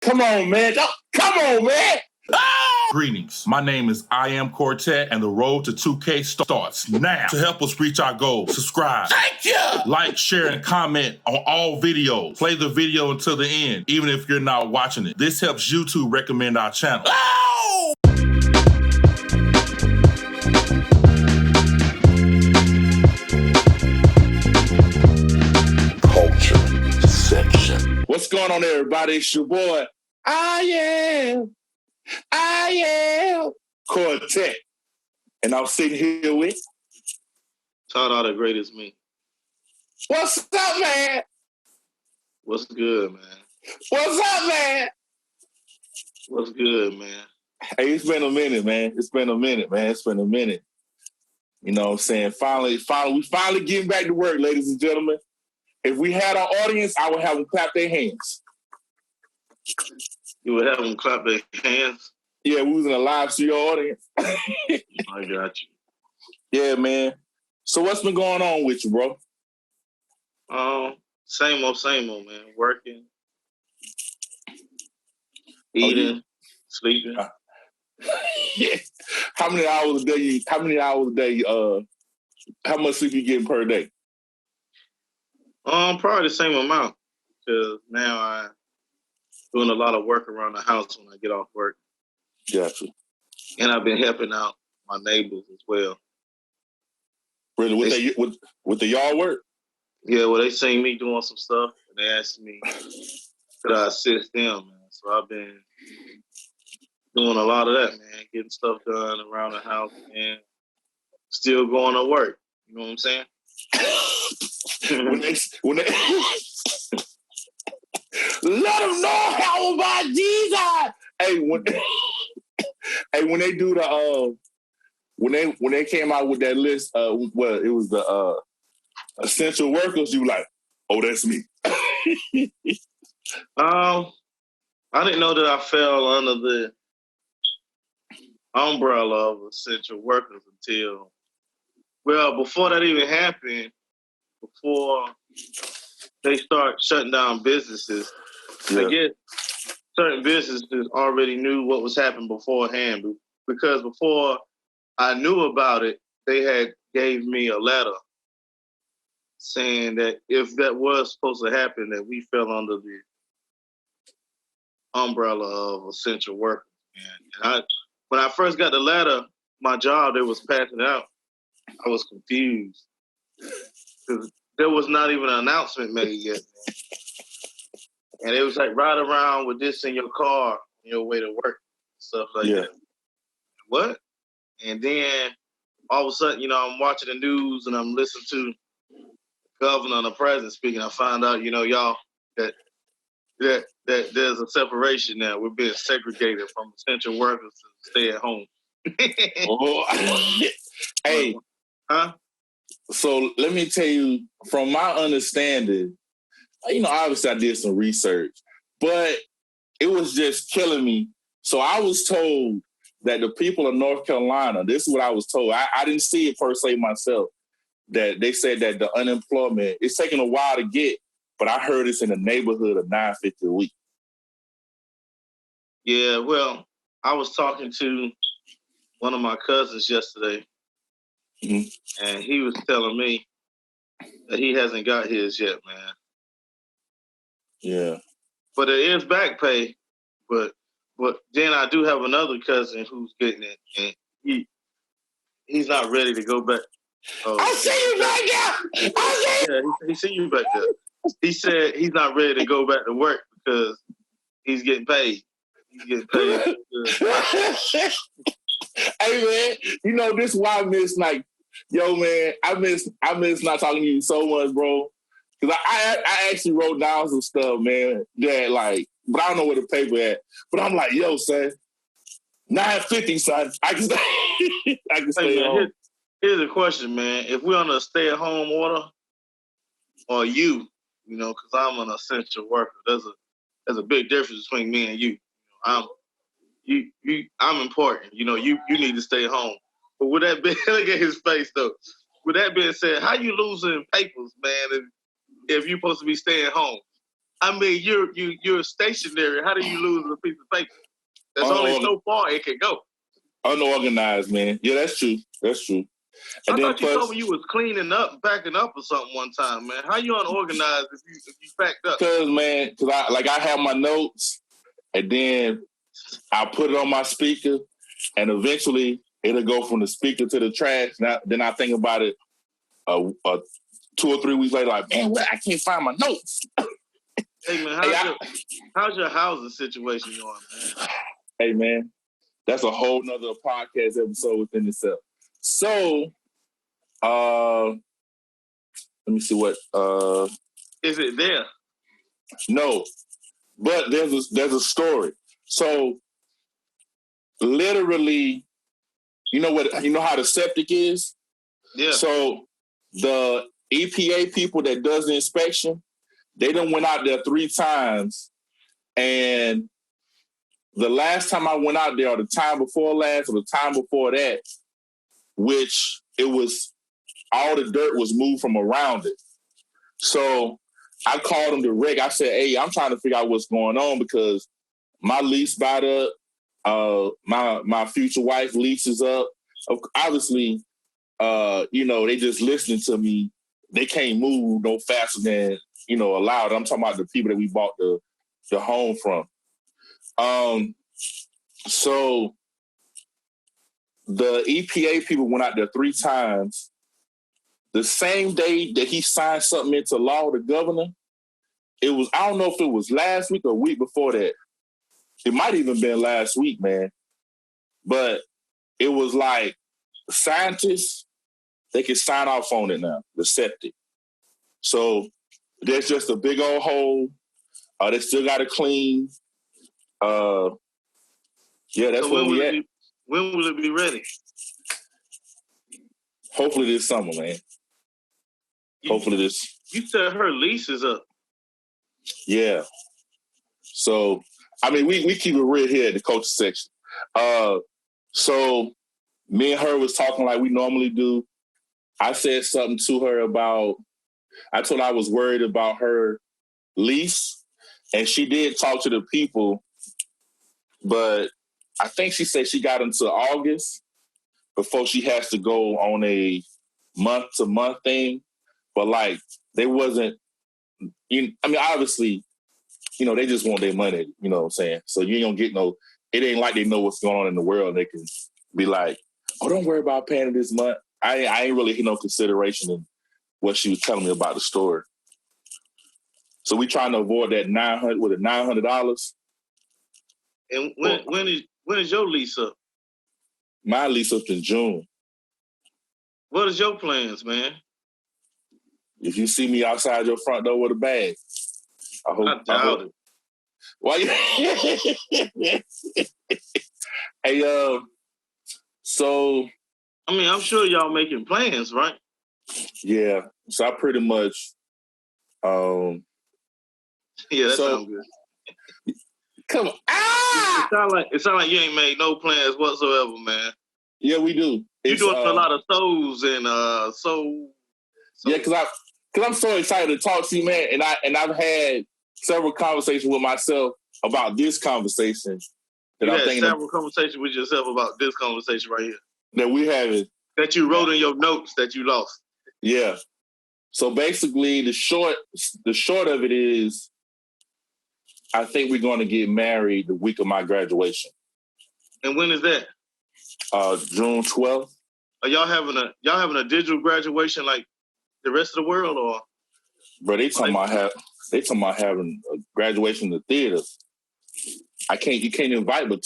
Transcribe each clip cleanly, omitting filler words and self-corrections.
Come on, man. Come on, man. Greetings. My name is I Am Quartet, and the road to 2K starts now. To help us reach our goal, subscribe. Thank you. Like, share, and comment on all videos. Play the video until the end, even if you're not watching it. This helps YouTube recommend our channel. Oh! Culture section. What's going on, everybody? It's your boy, I am Quartet. And I'm sitting here with... Shout out the greatest me. What's up, man? What's good, man? What's up, man? What's good, man? Hey, it's been a minute, man. It's been a minute. You know what I'm saying? We finally getting back to work, ladies and gentlemen. If we had our audience, I would have them clap their hands. You would have them clap their hands? Yeah, we was in a live studio audience. I got you. Yeah, man. So what's been going on with you, bro? Same old, man. Working, eating, sleeping. Yeah. How many hours a day? How much sleep you getting per day? Probably the same amount, because now I'm doing a lot of work around the house when I get off work. Gotcha. And I've been helping out my neighbors as well. Really, with the yard work? Yeah, well, they seen me doing some stuff, and they asked me could I assist them, man. So I've been doing a lot of that, man, getting stuff done around the house and still going to work. You know what I'm saying? when they let them know how about Jesus. When they do the when they came out with that list, it was the essential workers. You like, oh, that's me. I didn't know that I fell under the umbrella of essential workers until, well, before that even happened, before they start shutting down businesses. Yeah. I guess certain businesses already knew what was happening beforehand, because before I knew about it, they had gave me a letter saying that if that was supposed to happen, that we fell under the umbrella of essential workers. And when I first got the letter, my job, they was passing it out, I was confused, because there was not even an announcement made yet. And it was like, ride around with this in your car on your way to work, stuff like that. What? And then all of a sudden, I'm watching the news and I'm listening to the governor and the president speaking. I find out, y'all, that there's a separation now. We're being segregated from essential workers to stay at home. Hey. Huh? So let me tell you, from my understanding, obviously I did some research, but it was just killing me. So I was told that the people of North Carolina, this is what I was told. I didn't see it per se myself, that they said that the unemployment, it's taking a while to get, but I heard it's in the neighborhood of $9.50 a week. Yeah, well, I was talking to one of my cousins yesterday, and he was telling me that he hasn't got his yet, man. Yeah. But it is back pay, but then I do have another cousin who's getting it, and he's not ready to go back. I see you back there! He see you back there. He said he's not ready to go back to work because he's getting paid. He's getting paid. Hey, man, this is why I miss, yo, man, I miss not talking to you so much, bro. Because I actually wrote down some stuff, man, that, but I don't know where the paper at. But I'm like, yo, son, $9.50, son. I can stay home. Here's a question, man. If we're on a stay-at-home order, or you, because I'm an essential worker, there's a big difference between me and you. I'm important. You need to stay home. But with that being, look at his face though. With that being said, how you losing papers, man, if you're supposed to be staying home? I mean, you're stationary. How do you lose a piece of paper? There's only so far it can go. Unorganized, man. Yeah, that's true. That's true. And I thought you told me you was cleaning up, backing up or something one time, man. How you unorganized if you packed up? Because I have my notes, and then I put it on my speaker, and eventually it'll go from the speaker to the trash. Then I think about it 2 or 3 weeks later, like, man, I can't find my notes. Hey, man, how's your housing situation going, man? Hey, man, that's a whole nother podcast episode within itself. So, let me see what. Is it there? No, but there's a story. So, literally, you know how the septic is? Yeah. So, the EPA people that does the inspection, they done went out there 3 times, and the last time I went out there, or the time before last, or the time before that, which it was all the dirt was moved from around it. So I called them direct. I said, "Hey, I'm trying to figure out what's going on because my lease bought up. My future wife lease is up. Obviously, they just listening to me. They can't move no faster than allowed. I'm talking about the people that we bought the home from. So the EPA people went out there 3 times. The same day that he signed something into law, the governor, I don't know if it was last week or a week before that. It might even been last week, man. But it was like scientists, they can sign off on it now, the septic. So there's just a big old hole. They still got to clean. That's so where we at. When will it be ready? Hopefully this summer, man. Hopefully this. You said her lease is up. Yeah. So, I mean, we keep it real here at the culture section. So me and her was talking like we normally do. I said something to her I told her I was worried about her lease, and she did talk to the people, but I think she said she got until August before she has to go on a month-to-month thing. But like, they wasn't, obviously, they just want their money, you know what I'm saying? So you ain't gonna get it ain't like they know what's going on in the world and they can be like, oh, don't worry about paying it this month. I ain't really no consideration in what she was telling me about the story. So we trying to avoid that $900. And when is your lease up? My lease up in June. What is your plans, man? If you see me outside your front door with a bag, I doubt it. Why you? Hey, so I mean, I'm sure y'all making plans, right? Yeah. So I pretty much yeah, that sounds good. Come on. It sound like you ain't made no plans whatsoever, man. Yeah, we do. You're doing a lot of shows and Yeah, because I'm so excited to talk to you, man, and I've had several conversations with myself about this conversation. You had several conversations with yourself about this conversation right here. That we having. That you wrote in your notes that you lost. Yeah. So basically, the short of it is, I think we're going to get married the week of my graduation. And when is that? June 12th. Are y'all having a digital graduation like the rest of the world, or? Bro, they talking about having a graduation in the theater. You can't invite but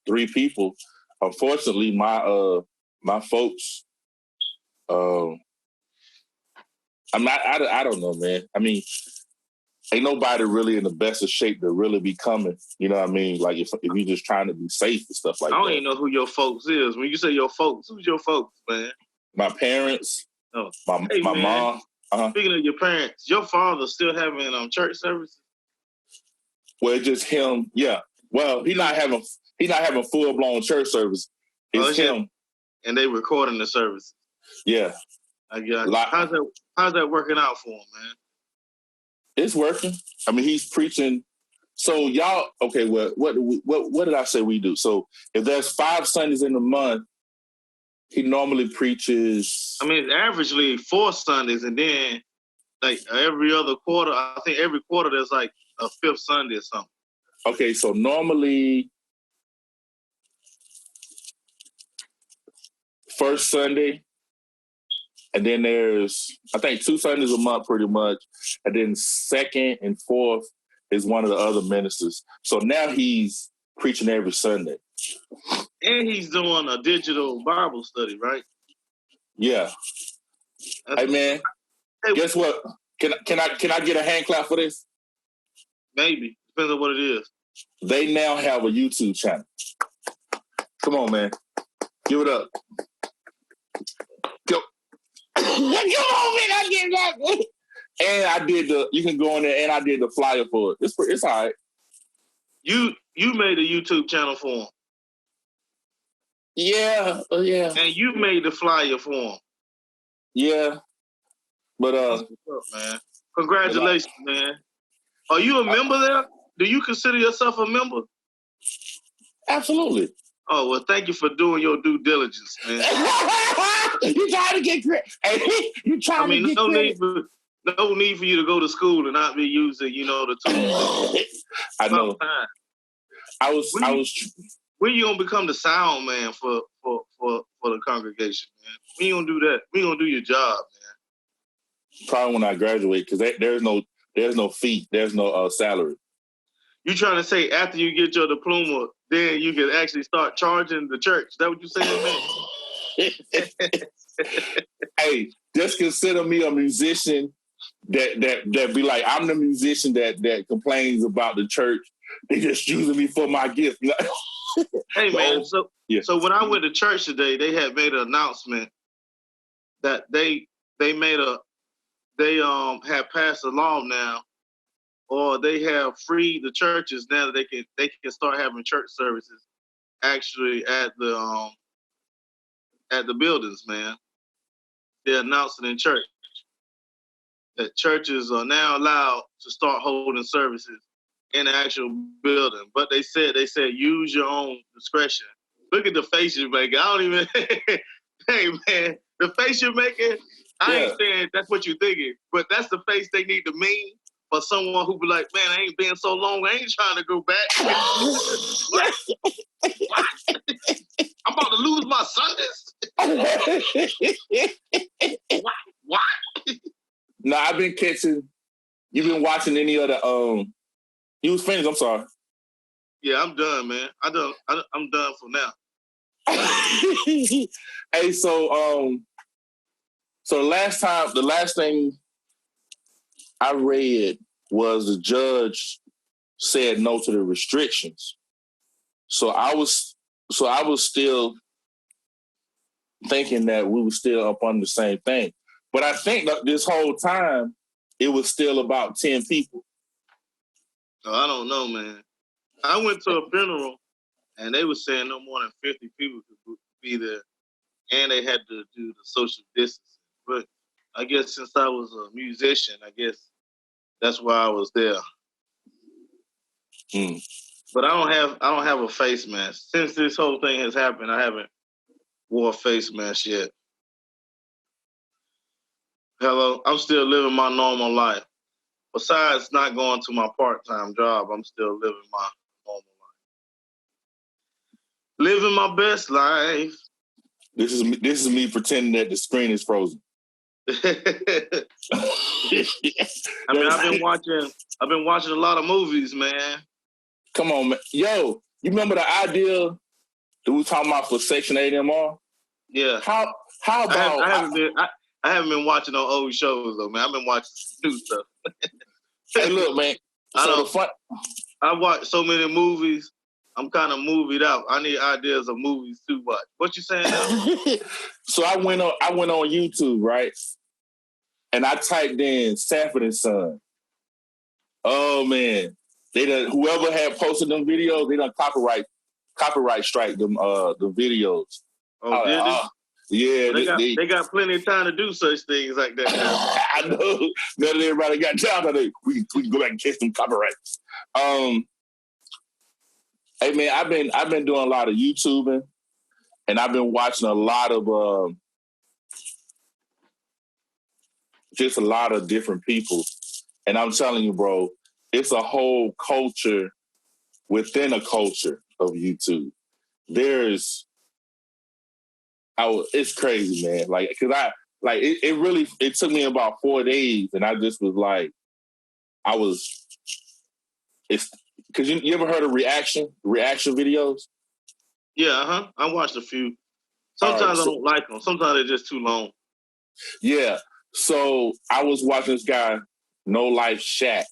3 people. Unfortunately, my folks, I don't know, man. I mean, ain't nobody really in the best of shape to really be coming. You know what I mean? Like if you're just trying to be safe and stuff like that. I don't even know who your folks is. When you say your folks, who's your folks, man? My parents. Oh, my mom. Speaking of your parents, your father's still having church services? Well, it's just him. Yeah. Well, he's not having full blown church service. It's him. And they recording the service. Yeah. I got. How's that working out for him, man? It's working. I mean, he's preaching. So y'all, okay, what did I say we do? So if there's 5 Sundays in the month, he normally preaches. I mean, averagely 4 Sundays, and then like every other quarter, I think every quarter there's like a 5th Sunday or something. Okay, so normally first Sunday, and then there's, I think, 2 Sundays a month pretty much, and then second and fourth is one of the other ministers. So now he's preaching every Sunday. And he's doing a digital Bible study, right? Yeah. Hey man, guess what? Can I get a hand clap for this? Maybe. Depends on what it is. They now have a YouTube channel. Come on, man. Give it up. Go. Come on, man. I get that. And I did you can go in there, and I did the flyer for it. It's all right. You made a YouTube channel for him. Yeah. And you made the flyer for him. Yeah. But what's up, man? Congratulations, man. Are you a member there? Do you consider yourself a member? Absolutely. Oh, well, thank you for doing your due diligence, man. You trying to get credit. You trying to get credit. No need for you to go to school and not be using, the tools. I know. When you gonna become the sound man for the congregation, man? When you gonna do that? When you gonna do your job, man? Probably when I graduate, because there's no fee, there's no salary. You trying to say after you get your diploma, then you can actually start charging the church? Is that what you saying, man? Hey, just consider me a musician that be like, I'm the musician that complains about the church. They just using me for my gift. Hey man, so when I went to church today, they had made an announcement that they have passed a law now, or they have freed the churches now that they can start having church services actually at the buildings, man. They're announcing in church that churches are now allowed to start holding services in the actual building. But they said use your own discretion. Look at the face you're making. I don't even hey man, the face you're making, I ain't saying that's what you're thinking, but that's the face they need to mean for someone who be like, man, I ain't been so long, I ain't trying to go back. What? I'm about to lose my Sundays? What? No, I've been catching. You've been watching any other? You was finished. I'm sorry. Yeah, I'm done, man. I'm done for now. Hey, so the last thing I read was the judge said no to the restrictions. So I was still thinking that we were still up on the same thing. But I think that this whole time, it was still about 10 people. Oh, I don't know, man. I went to a funeral, and they were saying no more than 50 people could be there, and they had to do the social distancing. But I guess since I was a musician, I guess that's why I was there. But I don't have a face mask. Since this whole thing has happened, I haven't wore a face mask yet. Hello, I'm still living my normal life. Besides not going to my part-time job, I'm still living my normal life. Living my best life. This is me pretending that the screen is frozen. I mean, I've been watching a lot of movies, man. Come on, man. Yo, you remember the idea that we were talking about for Section 8MR? Yeah. How about I haven't been watching no old shows though, man. I've been watching new stuff. Hey, look, man. I watch so many movies. I'm kind of movied out. I need ideas of movies to watch. What you saying now? So I went on YouTube, right? And I typed in Sanford and Son. Oh man, whoever had posted them videos, they done copyright strike them the videos. Oh, did they? Yeah, they got plenty of time to do such things like that. I know. Not everybody got time today. We can go back and catch some copyrights. Hey man, I've been doing a lot of YouTubing, and I've been watching a lot of just a lot of different people. And I'm telling you, bro, it's a whole culture within a culture of YouTube. It's crazy, man. Like, cause it took me about 4 days, and I just was like, it's because you ever heard of reaction videos? Yeah, I watched a few. Sometimes I don't like them. Sometimes they're just too long. Yeah. So I was watching this guy, No Life Shaq,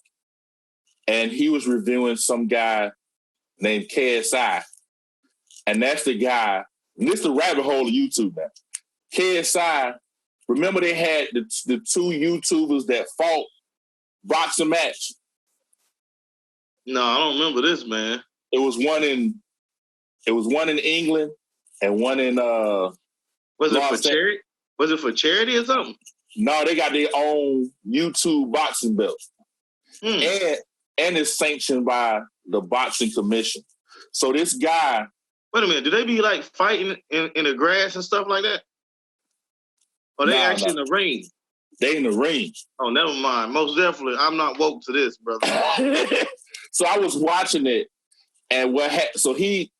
and he was reviewing some guy named KSI. And that's the guy, and this is the rabbit hole of YouTube now. KSI, remember they had the two YouTubers that fought boxing match? No, I don't remember this, man. It was one in England and one in Was it for charity? Was it for charity or something? No, they got their own YouTube boxing belt. And it's sanctioned by the boxing commission. So this guy. Wait a minute, do they be like fighting in the grass and stuff like that? Or they in the ring? They in the ring. Oh, never mind. Most definitely, I'm not woke to this, brother. So I was watching it, and so he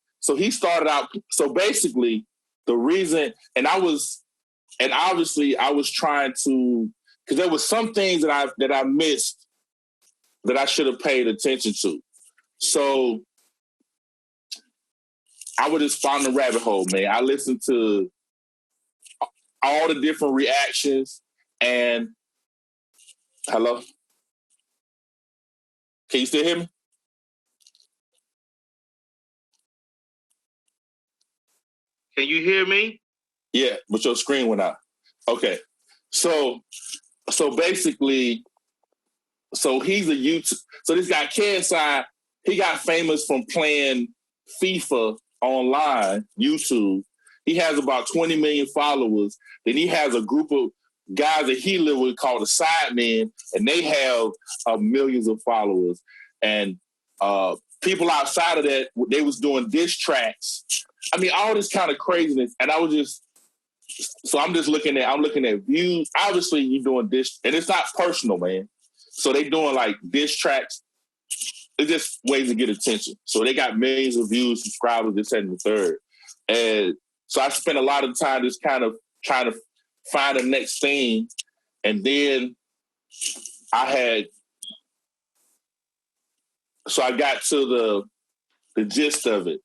started out. So basically, the reason, and obviously I was trying to, because there was some things that I missed that I should have paid attention to. So I would just find the rabbit hole, man. I listened to all the different reactions, and hello? Can you still hear me? Can you hear me? Yeah, but your screen went out. Okay. So basically, he's a YouTube. So this guy, KSI, he got famous from playing FIFA online, YouTube. He has about 20 million followers. Then he has a group of guys that he live with called the Sidemen, and they have millions of followers. And people outside of that, they was doing diss tracks. I mean, all this kind of craziness. And I was just, so I'm looking at views. Obviously, you're doing diss, and it's not personal, man. So they doing like diss tracks. It's just ways to get attention. So they got millions of views, subscribers, this, and the third. And so I spent a lot of time just kind of trying to find the next thing. And then I got to the gist of it.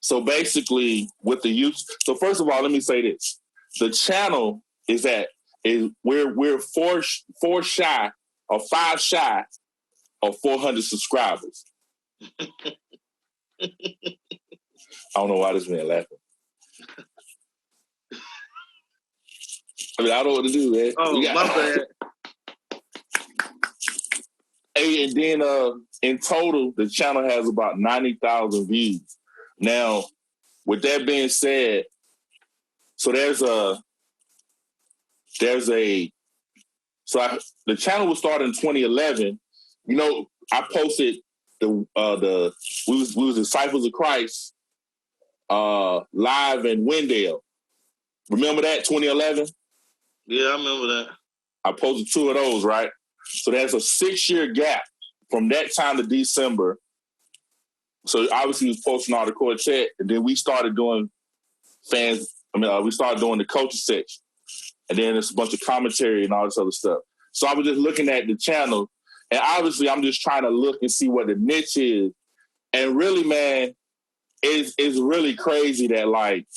So basically with the youth, so first of all, let me say this. The channel we're five shy of 400 subscribers. I don't know why this man laughing. I mean, I don't know what to do, man. Oh, my bad. Hey, and then in total, the channel has about 90,000 views. Now, with that being said, so the channel was started in 2011. You know, I posted we was Disciples of Christ live in Wendell. Remember that 2011? Yeah, I remember that. I posted 2 of those, right? So there's a 6-year gap from that time to December. So obviously he was posting all the quartet, and then we started doing we started doing the culture section, and then there's a bunch of commentary and all this other stuff. So I was just looking at the channel, and obviously I'm just trying to look and see what the niche is. And really, man, it's really crazy that like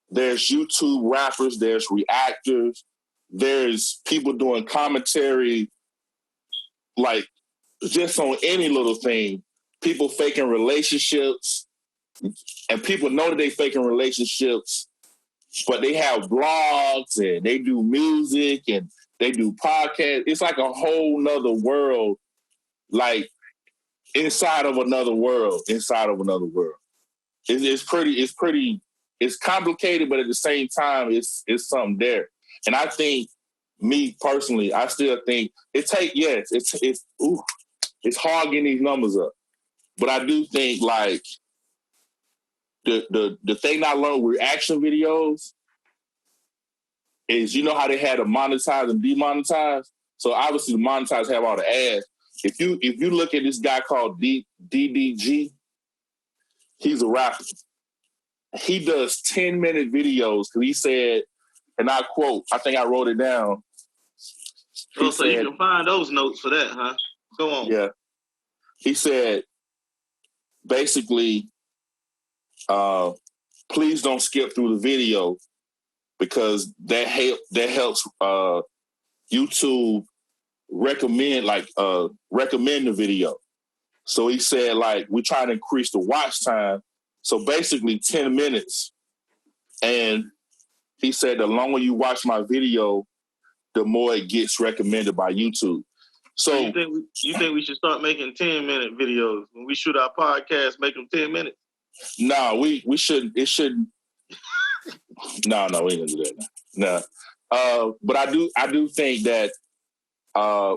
there's YouTube rappers, there's reactors, there's people doing commentary, like just on any little thing. People faking relationships, and people know that they faking relationships, but they have blogs and they do music and they do podcasts. It's like a whole nother world, like inside of another world. It's pretty it's complicated, but at the same time, it's something there. And I think, me personally, I still think it's hard getting these numbers up. But I do think like the thing I learned with reaction videos is, you know how they had to monetize and demonetize? So obviously the monetize have all the ads. If you look at this guy called DDG, he's a rapper. He does 10-minute videos because he said, and I quote, I think I wrote it down. So you can find those notes for that, huh? Go on. Yeah. He said, basically, please don't skip through the video because that helps YouTube recommend the video. So he said, like, we're trying to increase the watch time. So basically 10 minutes. And he said, the longer you watch my video, the more it gets recommended by YouTube. So you think we should start making 10-minute videos when we shoot our podcast? Make them 10 minutes. No, we shouldn't. It shouldn't. No, we ain't gonna do that. No, but I do think that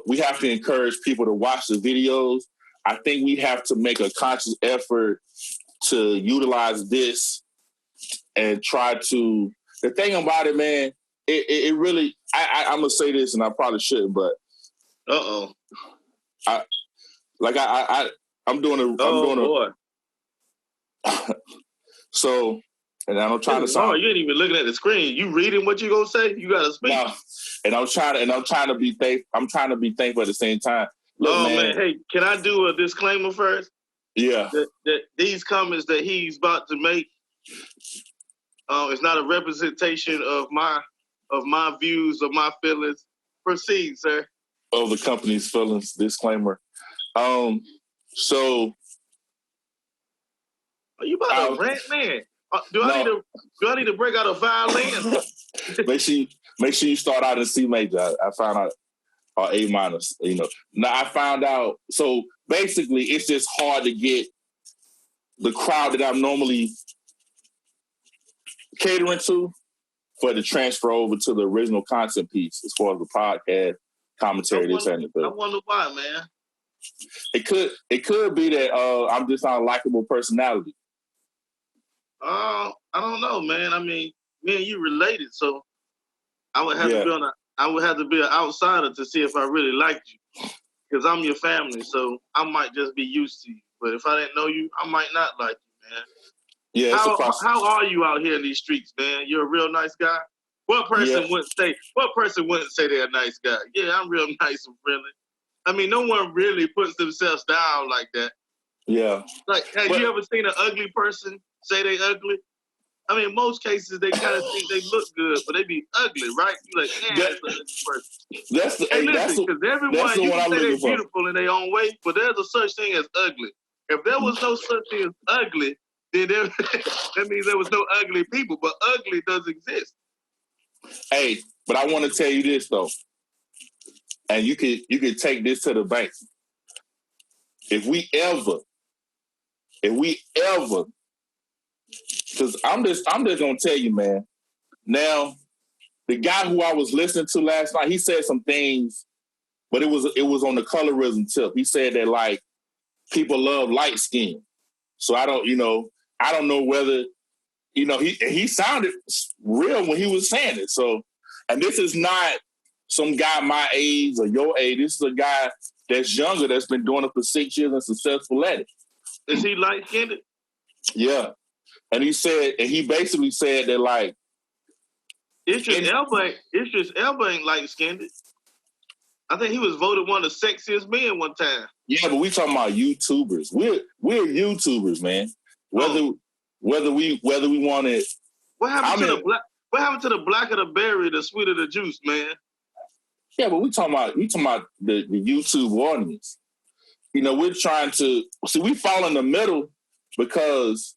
we have to encourage people to watch the videos. I think we have to make a conscious effort to utilize this and try to. The thing about it, man, it really. I'm gonna say this, and I probably shouldn't, but. I'm doing boy. So, and I'm trying to sound. Oh, you ain't even looking at the screen. You reading what you gonna say? You gotta speak. No, and I'm trying to be thankful. I'm trying to be thankful at the same time. Look, man. Hey, can I do a disclaimer first? Yeah. That these comments that he's about to make, is not a representation of my views or my feelings. Proceed, sir. Of the company's feelings. Disclaimer. So. Are you about to rant, man? Do I need to break out a violin? Make sure you start out in C major. I found out, or A minus. You know. Now I found out. So basically, it's just hard to get the crowd that I'm normally catering to for to transfer over to the original content piece as far as the podcast commentary. I wonder why, man. It could be that I'm just not a likable personality. I don't know, man. I mean, me and you related, so I would have to be an outsider to see if I really liked you, because I'm your family. So I might just be used to you, but if I didn't know you, I might not like you, man. Yeah. How are you out here in these streets, man? You're a real nice guy. What person wouldn't say they're a nice guy? Yeah, I'm real nice and friendly. I mean, no one really puts themselves down like that. Yeah. Like, have you ever seen an ugly person say they ugly? I mean, in most cases, they kind of think they look good, but they be ugly, right? You like, that's an ugly person. Because everyone, you can say they're beautiful in their own way, but there's a such thing as ugly. If there was no such thing as ugly, then that means there was no ugly people, but ugly does exist. Hey, but I want to tell you this, though. And you could take this to the bank. If we ever, because I'm just gonna tell you, man. Now, the guy who I was listening to last night, he said some things, but it was on the colorism tip. He said that like people love light skin. So I don't know whether, he sounded real when he was saying it. So, and this is not some guy my age or your age. This is a guy that's younger, that's been doing it for 6 years and successful at it. Is he light-skinned? Yeah. And he basically said that like Idris Elba ain't light-skinned. I think he was voted one of the sexiest men one time. Yeah, but we talking about YouTubers. We're YouTubers, man. Whether we want it. What happened to the blacker the berry, the sweeter the juice, man? Yeah, but we talking about the YouTube audience. We're trying to see, we fall in the middle because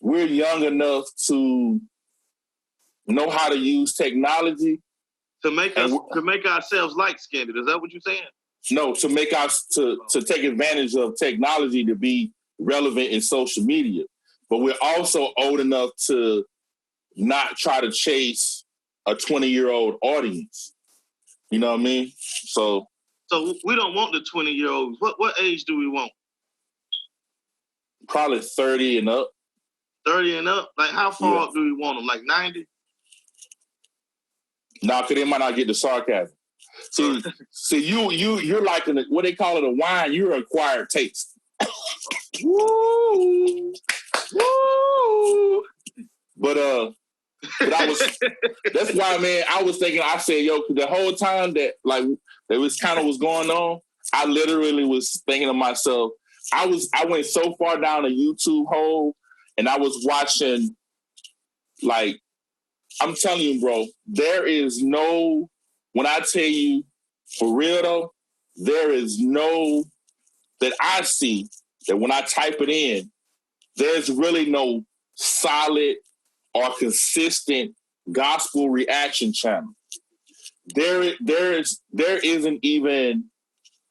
we're young enough to know how to use technology to make ourselves light-skinned. Is that what you're saying? No, to make us to take advantage of technology to be relevant in social media. But we're also old enough to not try to chase a 20-year-old audience. You know what I mean? So we don't want the 20-year-olds. What age do we want? probably 30 and up. 30 and up? Like, how far up do we want them? Like 90? Nah, because they might not get the sarcasm. See, you're like what they call it, a wine. You're an acquired taste. Woo, woo. But I was. That's why, man. I was thinking. I said, yo, the whole time that was kind of was going on, I literally was thinking to myself. I went so far down a YouTube hole, and I was watching, like, I'm telling you, bro, there is no. When I tell you, for real though, there is no that I see that when I type it in, there's really no solid or consistent gospel reaction channel. There isn't even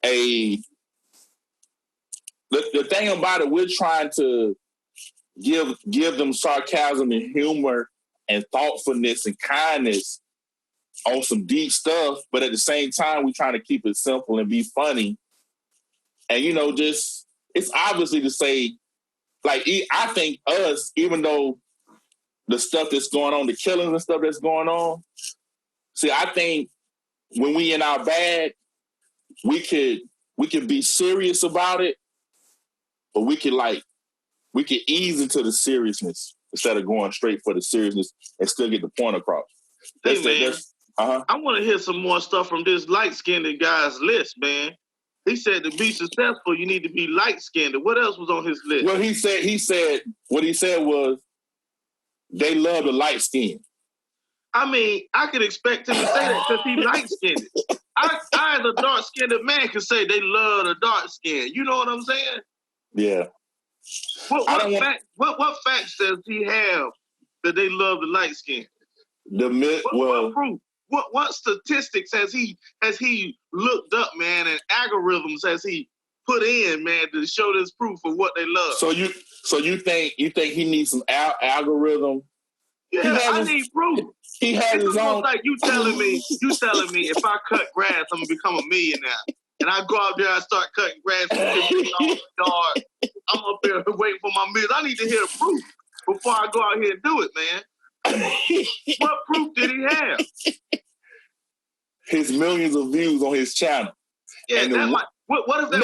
a. The thing about it, we're trying to give them sarcasm and humor and thoughtfulness and kindness on some deep stuff, but at the same time, we're trying to keep it simple and be funny. And, just, it's obviously to say, like, I think us, even though the stuff that's going on, the killings and stuff that's going on, see, I think when we in our bag, we could be serious about it, but we could ease into the seriousness instead of going straight for the seriousness and still get the point across. I want to hear some more stuff from this light-skinned guy's list, man. He said to be successful, you need to be light-skinned. What else was on his list? Well, what he said was they love the light skin. I mean, I could expect him to say that because he's light-skinned. I, as a dark-skinned man, can say they love the dark skin. You know what I'm saying? Yeah. What facts does he have that they love the light skin? What proof? What statistics has he looked up, man, and algorithms has he put in, man, to show this proof of what they love? So you think he needs some algorithm? Yeah, I need proof. He has his own. Like you telling me if I cut grass, I'm gonna become a millionaire, and I go out there and start cutting grass for $50 a yard. I'm up there waiting for my millions. I need to hear the proof before I go out here and do it, man. What proof did he have? His millions of views on his channel. Yeah, what if that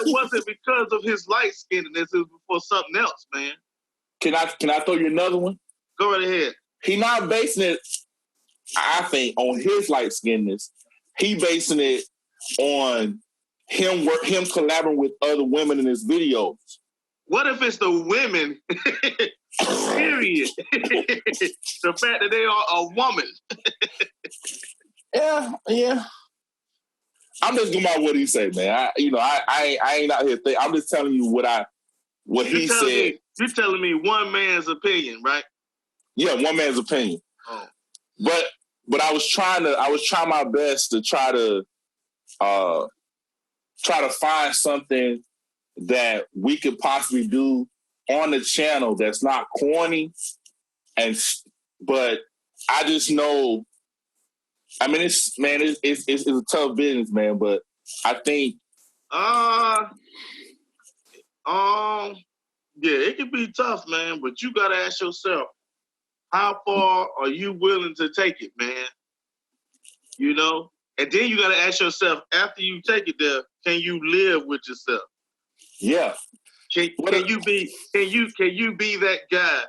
wasn't because of his light skinnedness? It was for something else, man. Can I throw you another one? Go right ahead. He not basing it, I think, on his light skinnedness. He basing it on him collaborating with other women in his videos. What if it's the women? Period. The fact that they are a woman. Yeah. I'm just going by what he said, man. I ain't out here I'm just telling you what he said. You're telling me one man's opinion, right? Yeah, one man's opinion. Oh. But I was trying my best to try to find something that we could possibly do on the channel that's not corny, but I just know. I mean, it's a tough business, man. But I think, yeah, it can be tough, man. But you gotta ask yourself, how far are you willing to take it, man? You know, and then you gotta ask yourself, after you take it there, can you live with yourself? Yeah. Can you be that guy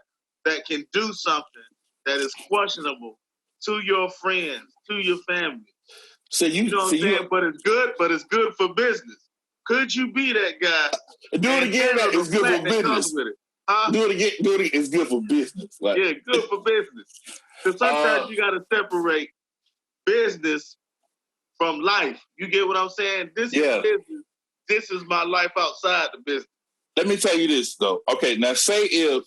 that can do something that is questionable to your friends, to your family? So you know what I'm saying? But it's good for business. Could you be that guy? Do it again. It's good for business. Do it again. It's good for business. Yeah, good for business. Because sometimes you got to separate business from life. You get what I'm saying? This is business. This is my life outside the business. Let me tell you this though. Okay, now say if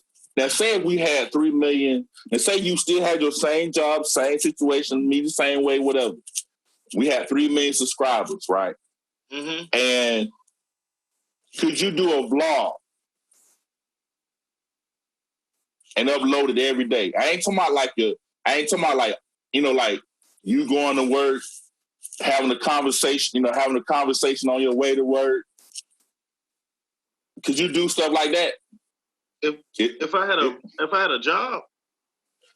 we had 3 million, and say you still had your same job, same situation, me the same way, whatever. We had 3 million subscribers, right? Mm-hmm. And could you do a vlog? and upload it every day. I ain't talking about like like you going to work, having a conversation on your way to work. Could you do stuff like that? If I had a job?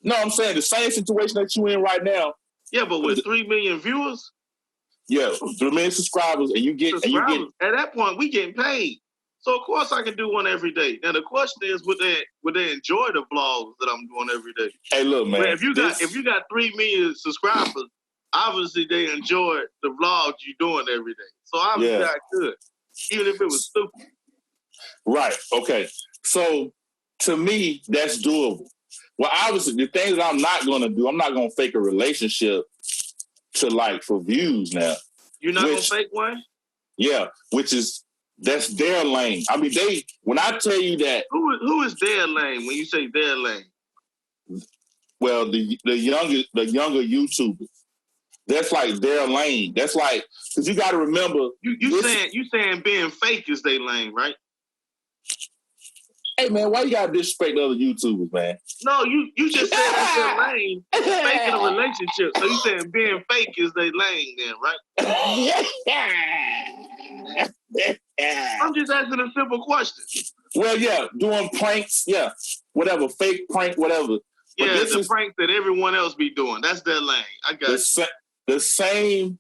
No, I'm saying the same situation that you in right now. Yeah, but with 3 million viewers? Yeah, 3 million subscribers, and you get at that point we getting paid. So of course I can do one every day. Now the question is, would they enjoy the vlogs that I'm doing every day? Hey, look, man. But if you got 3 million subscribers, obviously they enjoy the vlogs you're doing every day. So obviously I could, even if it was stupid. Right. Okay. So to me, that's doable. Well, obviously, the things that I'm not going to do, I'm not going to fake a relationship for views now. You're not going to fake one? Yeah, that's their lane. I mean, when I tell you that... Who is their lane when you say their lane? Well, the younger YouTubers. That's like their lane. That's like, because you got to remember... You saying being fake is their lane, right? Hey, man, why you got to disrespect the other YouTubers, man? No, you just said that's their lane. Faking a relationship. So you saying being fake is their lane then, right? I'm just asking a simple question. Well, yeah, doing pranks, yeah, whatever, fake prank, whatever. Yeah, the pranks that everyone else be doing. That's their lane. I got the same.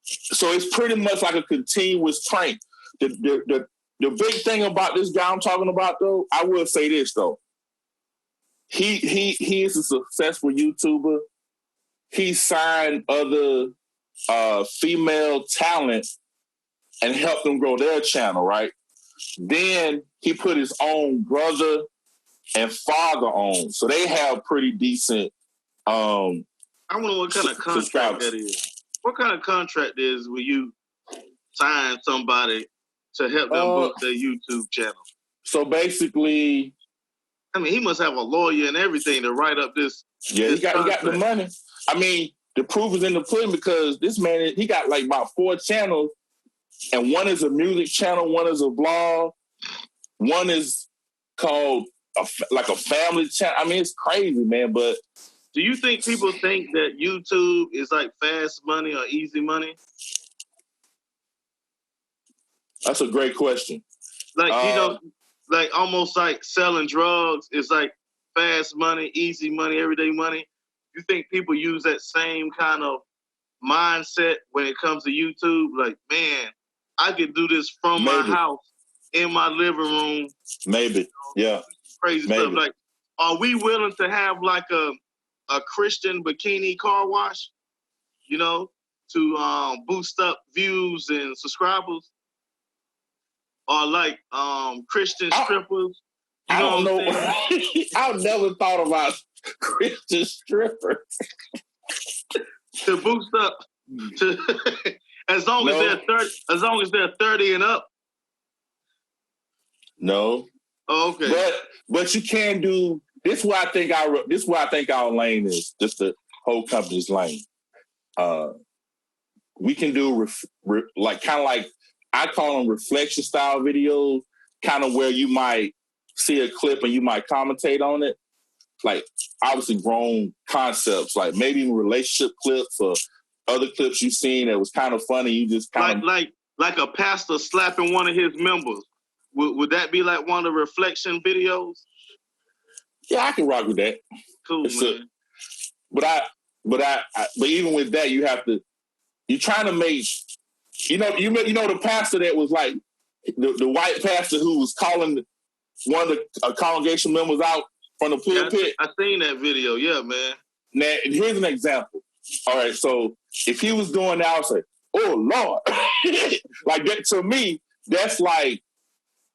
So it's pretty much like a continuous prank. The big thing about this guy I'm talking about, though, I will say this, though. He is a successful YouTuber. He signed other female talent and helped them grow their channel, right? Then he put his own brother and father on. So they have pretty decent I wonder what kind of contract that is. What kind of contract is when you sign somebody to help them book their YouTube channel? So basically, I mean, he must have a lawyer and everything to write up this. Yeah, he got the money. I mean, the proof is in the pudding because this man, he got like about 4 channels, and one is a music channel, one is a vlog, one is called a family channel. I mean, it's crazy, man. But do you think people think that YouTube is like fast money or easy money? That's a great question. Like, like almost like selling drugs is like fast money, easy money, everyday money. You think people use that same kind of mindset when it comes to YouTube? Like, man, I could do this from my house, in my living room. Maybe, yeah. Crazy stuff. Like, are we willing to have like a Christian bikini car wash, to boost up views and subscribers? Or like Christian strippers? I don't know. I've never thought about Christian strippers. To boost up, as long as they're 30 and up. No. Oh, okay. But you can do this. Why I think our lane is just the whole company's lane. We can do I call them reflection style videos, kind of where you might see a clip and you might commentate on it. Like obviously grown concepts, like maybe even relationship clips or other clips you've seen that was kind of funny. You just kind of like a pastor slapping one of his members. Would that be like one of the reflection videos? Yeah, I can rock with that. Cool, man. But even with that, you're trying to make, the pastor that was like the white pastor who was calling one of the congregation members out from the pulpit. I seen that video. Yeah, man. Now, here's an example. All right, so if he was doing that, I would say, oh, Lord. Like, that, to me, that's like,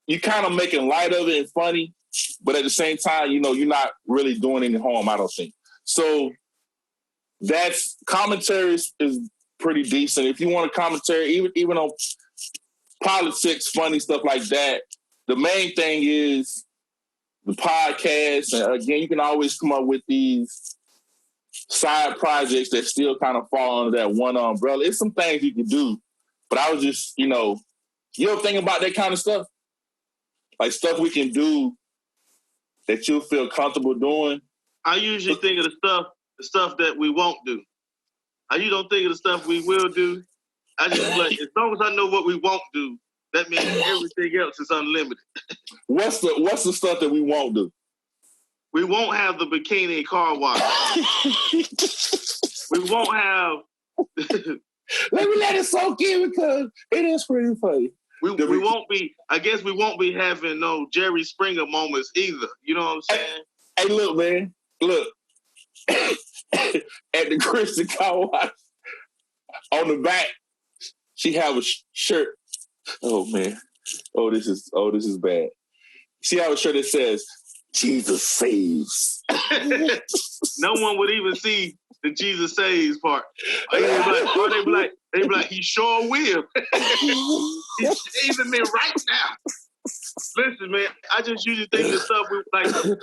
you kind of making light of it and funny, but at the same time, you're not really doing any harm, I don't think. So that's commentary is pretty decent. If you want a commentary, even on politics, funny stuff like that, the main thing is the podcast. And again, you can always come up with these side projects that still kind of fall under that one umbrella. It's some things you can do, but I was just, you ever think about that kind of stuff? Like stuff we can do that you'll feel comfortable doing? I usually think of the stuff that we won't do. I usually don't think of the stuff we will do. I just like, as long as I know what we won't do, that means everything else is unlimited. What's the stuff that we won't do? We won't have the bikini car wash. We won't have. Let me let it soak in because it is pretty funny. We won't be. I guess we won't be having no Jerry Springer moments either. You know what I'm saying? Hey, look, man. Look. At the Christian car wash, on the back, she have a shirt. Oh man. Oh, this is bad. She have a shirt that says, Jesus saves. No one would even see the Jesus saves part. Or they be like, he sure will. He's saving me right now. Listen, man, I just usually think of stuff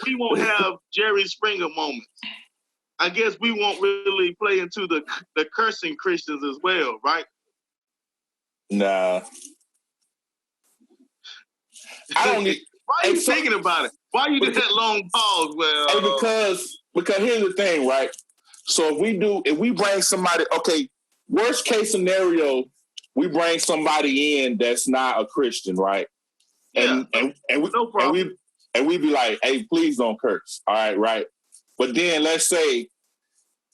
we won't have Jerry Springer moments. I guess we won't really play into the cursing Christians as well, right? Nah. I don't get. Why are you thinking about it? Why you did that long pause? Well, because here's the thing, right? So if we bring somebody, okay, worst case scenario, we bring somebody in that's not a Christian, right? Yeah, and we, no problem. And we be like, hey, please don't curse, all right, right? But then let's say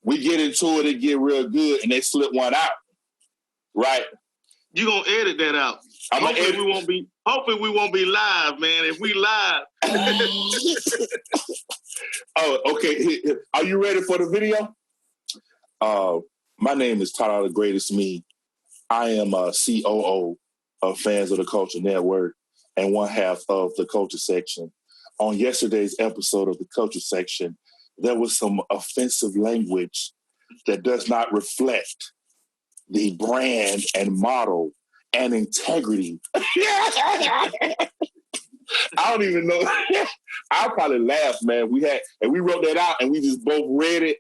we get into it and get real good, and they slip one out, right? You gonna edit that out? Hopefully we won't be live, man. If we live. Oh, okay. Are you ready for the video? My name is Tyler the Greatest Me. I am a COO of Fans of the Culture Network and one half of the Culture Section. On yesterday's episode of the Culture Section, there was some offensive language that does not reflect the brand and model and integrity. I don't even know. I'll probably laugh, man. We wrote that out and we just both read it.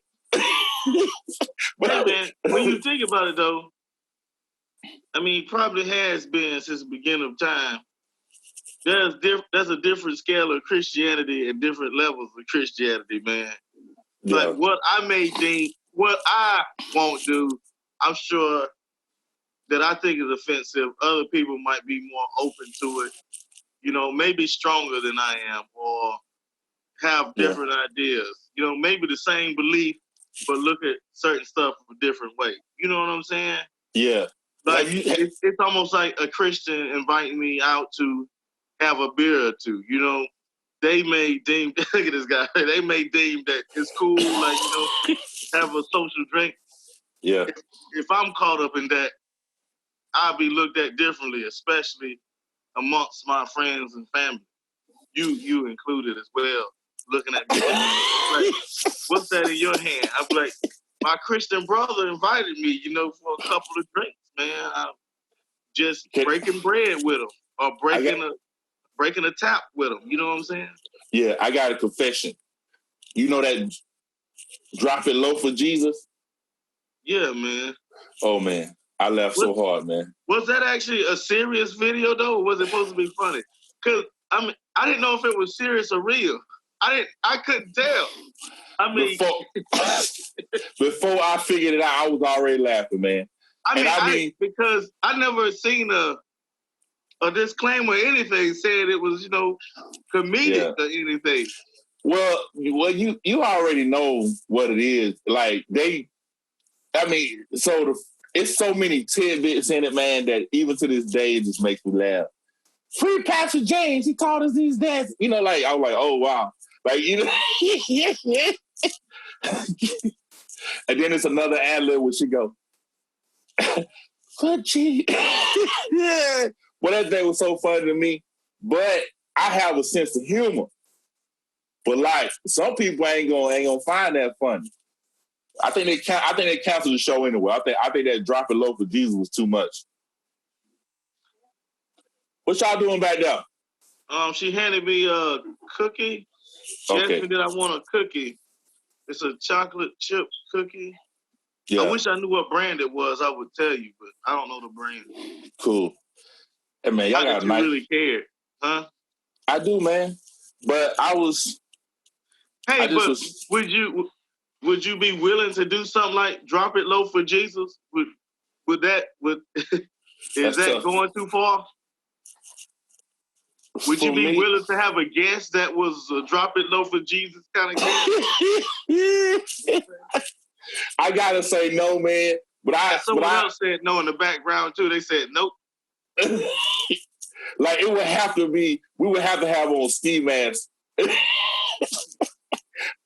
But hey, man, when you think about it though, I mean, probably has been since the beginning of time. There's a different scale of Christianity and different levels of Christianity, man. Yeah. Like what I won't do, I'm sure that I think is offensive. Other people might be more open to it, you know, maybe stronger than I am or have different ideas. You know, maybe the same belief, but look at certain stuff a different way. You know what I'm saying? Yeah. Like it's almost like a Christian inviting me out to have a beer or two. You know, they may deem, look at this guy, they may deem that it's cool, like, you know, have a social drink. Yeah. If I'm caught up in that, I'll be looked at differently, especially amongst my friends and family. You included as well, looking at me like, what's that in your hand? I'm like, my Christian brother invited me, you know, for a couple of drinks, man. I'm just breaking bread with him or breaking a tap with him. You know what I'm saying? Yeah, I got a confession. You know that drop it low for Jesus? Yeah, man. Oh, man. I laughed so hard, man. Was that actually a serious video, though, or was it supposed to be funny? Because, I mean, I didn't know if it was serious or real. I couldn't tell. I mean... Before I figured it out, I was already laughing, man. I mean, because I never seen a disclaimer or anything saying it was, you know, comedic or anything. Well, you already know what it is. Like, it's so many tidbits in it, man, that even to this day, it just makes me laugh. Free Pastor James, he taught us these days. You know, like, I was like, oh, wow. Like, you know. And then it's another ad-lib where she go, yeah. Well, that day was so funny to me. But I have a sense of humor. But like, some people ain't gonna find that funny. I think they canceled the show anyway. I think that drop it low for Jesus was too much. What y'all doing back there? She handed me a cookie. She asked me did I want a cookie. It's a chocolate chip cookie. Yeah. I wish I knew what brand it was. I would tell you, but I don't know the brand. Cool. Hey man, y'all got nice. You really cared, huh? I do, man. But I was Hey, but would you be willing to do something like drop it low for Jesus? Is that tough. going too far? Would you be willing to have a guest that was a drop it low for Jesus kind of guest? I gotta say no, man. But someone else said no in the background too. They said nope. Like it would have to be. We would have to have on ski masks.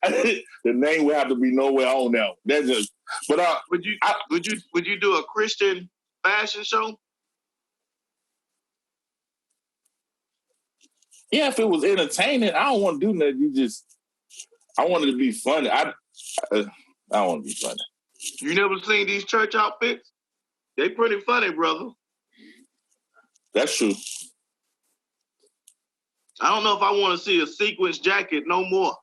The name would have to be nowhere on now. That's just. But would you do a Christian fashion show? Yeah, if it was entertaining, I don't want to do nothing. I want it to be funny. I don't want to be funny. You never seen these church outfits? They pretty funny, brother. That's true. I don't know if I want to see a sequence jacket no more.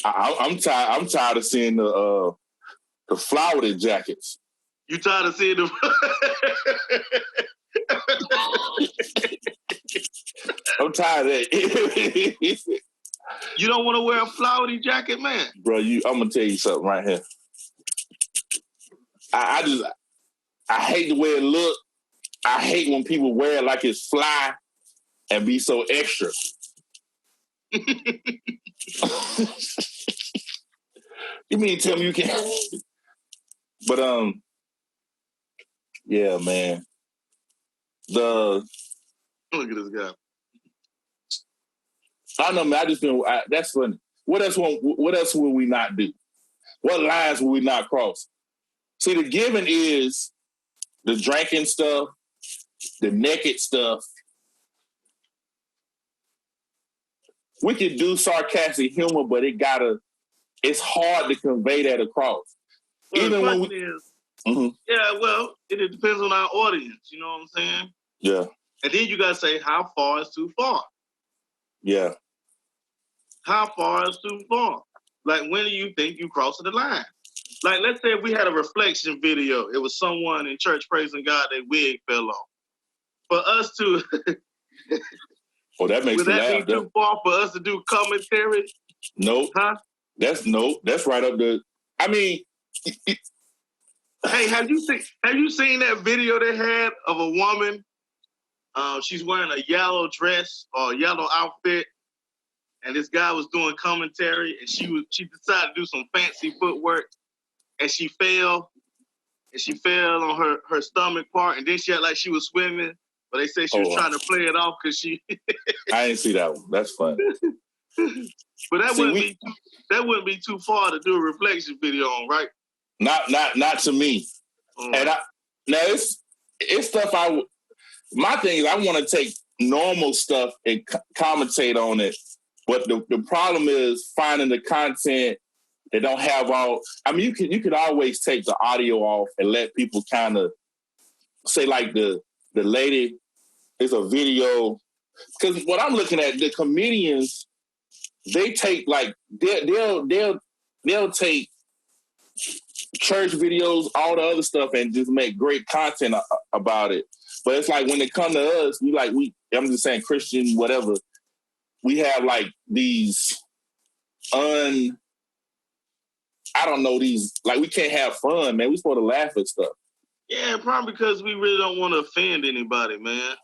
I'm tired of seeing the flowered jackets. You tired of seeing them? I'm tired of that. You don't want to wear a flowery jacket, man? Bro, I'm gonna tell you something right here. I hate the way it look. I hate when people wear it like it's fly and be so extra. You mean tell me you can't? But yeah, man. Look at this guy. I don't know, man. That's funny. What else will we not do? What lines will we not cross? See, the given is the drinking stuff, the naked stuff. We can do sarcastic humor, but it's hard to convey that across. Well, even when yeah, well, it depends on our audience. You know what I'm saying? Yeah. And then you gotta say, how far is too far? Yeah. How far is too far? Like, when do you think you crossing the line? Like, let's say if we had a reflection video, it was someone in church praising God, their wig fell off. For us to, that makes me laugh. Would that be too far for us to do commentary? Nope. Huh? That's right up there. I mean, hey, have you seen that video they had of a woman? She's wearing a yellow dress or a yellow outfit, and this guy was doing commentary, and she decided to do some fancy footwork, and she fell on her stomach part, and then she had like she was swimming, but they said she was trying to play it off because she. I didn't see that one. That's funny. But that wouldn't be too far to do a reflection video on, right? Not to me. And it's stuff my thing is I want to take normal stuff and commentate on it. But the problem is finding the content that don't have all. I mean, you could always take the audio off and let people kind of say like the lady is a video. Because what I'm looking at, the comedians, they take like they'll take church videos, all the other stuff, and just make great content about it. But it's like when it come to us, I'm just saying Christian, whatever. We have like these I don't know, these, like we can't have fun, man. We supposed to laugh at stuff. Yeah, probably because we really don't want to offend anybody, man.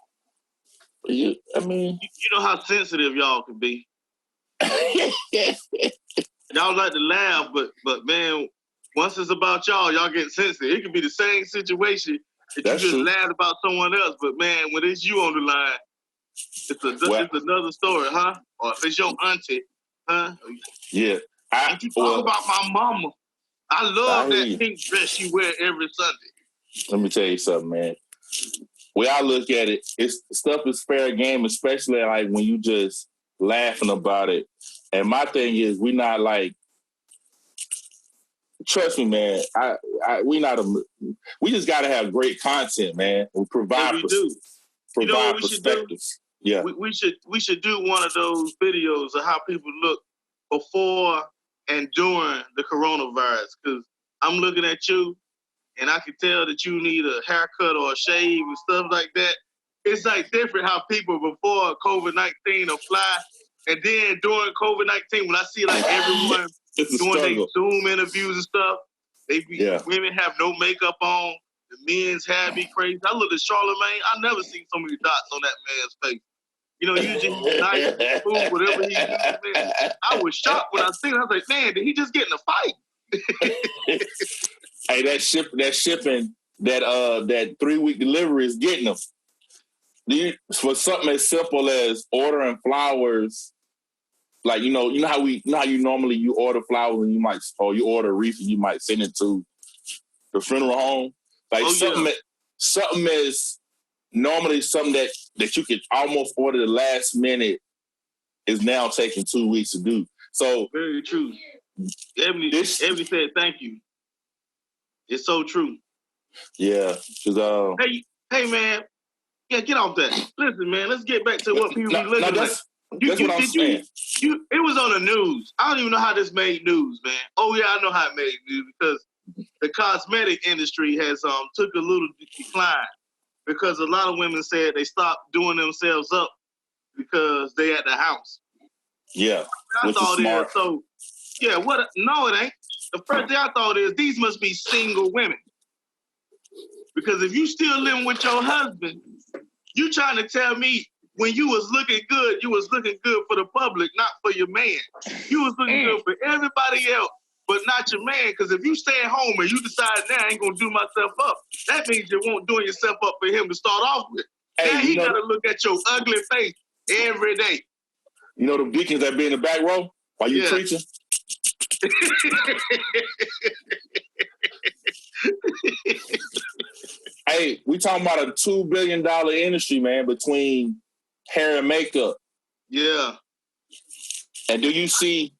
You know how sensitive y'all can be. Y'all like to laugh, but man, once it's about y'all get sensitive. It could be the same situation that you just laughed about someone else, but man, when it's you on the line, it's another story, huh? Or if it's your auntie, huh? Yeah. Don't you talk about my mama. I love that pink dress she wear every Sunday. Let me tell you something, man. The way I look at it, stuff is fair game, especially like when you just laughing about it. And my thing is, we not like, trust me, man. We just got to have great content, man. We provide. Yeah, we do. Provide, you know what we perspectives. Should do? Yeah, we should do one of those videos of how people look before and during the coronavirus. Because I'm looking at you, and I can tell that you need a haircut or a shave and stuff like that. it's like different how people before COVID-19 apply, and then during COVID-19, when I see like everyone doing their Zoom interviews and stuff, women have no makeup on, the men's hair be crazy. I looked at Charlamagne, I never seen so many dots on that man's face. You know, usually he's nice, food, whatever he uses, man. I was shocked when I seen it. I was like, man, did he just get in a fight? Hey, that shipping, that 3-week delivery is getting them. For something as simple as ordering flowers, like you know how you normally order flowers and you order a wreath and you might send it to the funeral home. Like something is normally something that you could almost order the last minute is now taking 2 weeks to do. So very true. Ebony said thank you. It's so true. Yeah, because hey man, yeah, get off that. Listen, man, let's get back to what people be looking at. That's what I'm saying. It was on the news. I don't even know how this made news, man. Oh yeah, I know how it made news because the cosmetic industry has took a little decline because a lot of women said they stopped doing themselves up because they at the house. Yeah, I thought it is so. Yeah, what? No, it ain't. The first thing I thought is these must be single women. Because if you still living with your husband, you trying to tell me when you was looking good for the public, not for your man. You was looking good for everybody else, but not your man. Because if you stay at home and you decide now I ain't gonna do myself up, that means you won't doing yourself up for him to start off with. Hey, now he gotta look at your ugly face every day. You know the deacons that be in the back row while you preaching? Hey, we talking about a $2 billion industry, man, between hair and makeup. Yeah. And do you see...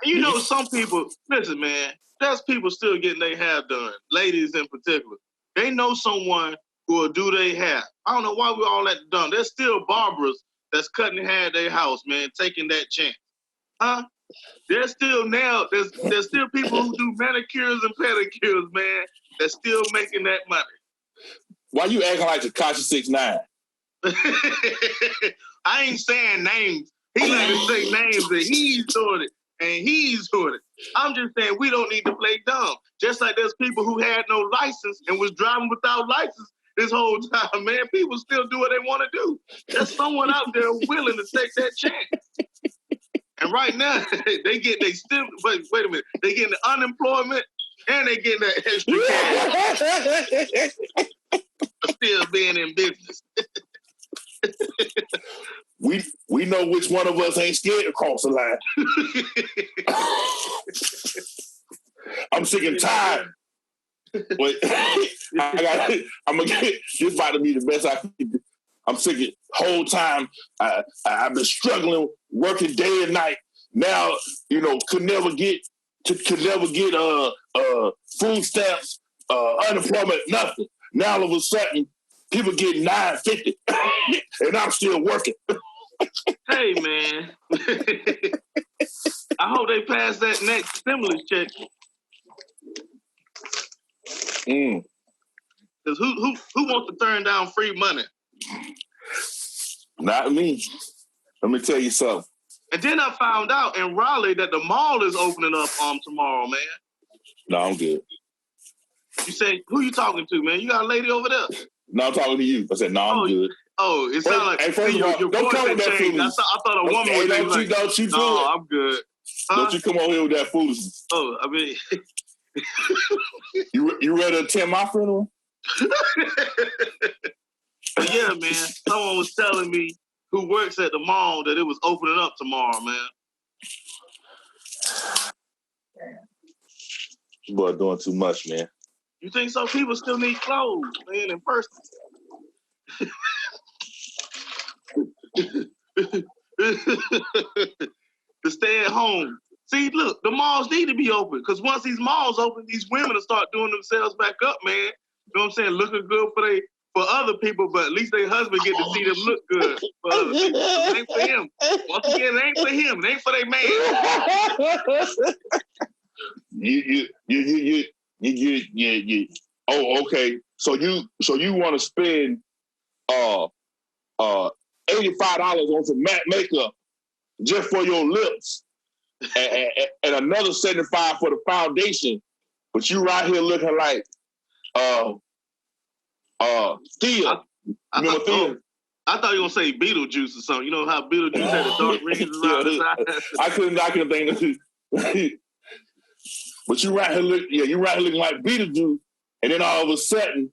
You know, some people... Listen, man, there's people still getting their hair done, ladies in particular. They know someone who will do their hair. I don't know why we all that done. There's still barbers that's cutting hair at their house, man, taking that chance. Huh? There's still people who do manicures and pedicures, man, that's still making that money. Why you acting like Tekashi 6ix9ine? I ain't saying names. He like to say names and he's doing it and he's doing it. I'm just saying we don't need to play dumb. Just like there's people who had no license and was driving without license this whole time, man. People still do what they want to do. There's someone out there willing to take that chance. And right now, they get wait a minute, they getting the unemployment and they getting that extra cash. Still being in business. We know which one of us ain't scared to cross the line. I'm sick and tired. But I'm gonna get this about to be the best I can do. I'm sick of whole time. I've been struggling, working day and night. Now, you know, could never get food stamps, unemployment, nothing. Now all of a sudden, people get $9.50, and I'm still working. Hey man, I hope they pass that next stimulus check. Because who wants to turn down free money? Not me. Let me tell you something. And then I found out in Raleigh that the mall is opening up tomorrow, man. No, I'm good. You say, who you talking to, man? You got a lady over there? No, I'm talking to you. I said, no, I'm good. Oh, it sounded like your voice had changed. I thought a woman would be like, no, I'm good. Huh? Don't you come on here with that foolishness. Oh, I mean... You ready to attend my funeral? But yeah, man. Someone was telling me who works at the mall that it was opening up tomorrow, man. You boy doing too much, man. You think so? People still need clothes, man, in person. To stay at home. See, look, the malls need to be open because once these malls open, these women will start doing themselves back up, man. You know what I'm saying? Looking good for other people, but at least their husband get to see them look good for other people. It ain't for him. Once again, it ain't for him. It ain't for their man. Oh, okay. So you want to spend $85 on some matte makeup just for your lips, and another $75 for the foundation. But you right here looking like Thea. Remember Thea? I thought you were gonna say Beetlejuice or something. You know how Beetlejuice had the dark rings around his eyes? I couldn't think of it. But you right here looking like Beetlejuice, and then all of a sudden,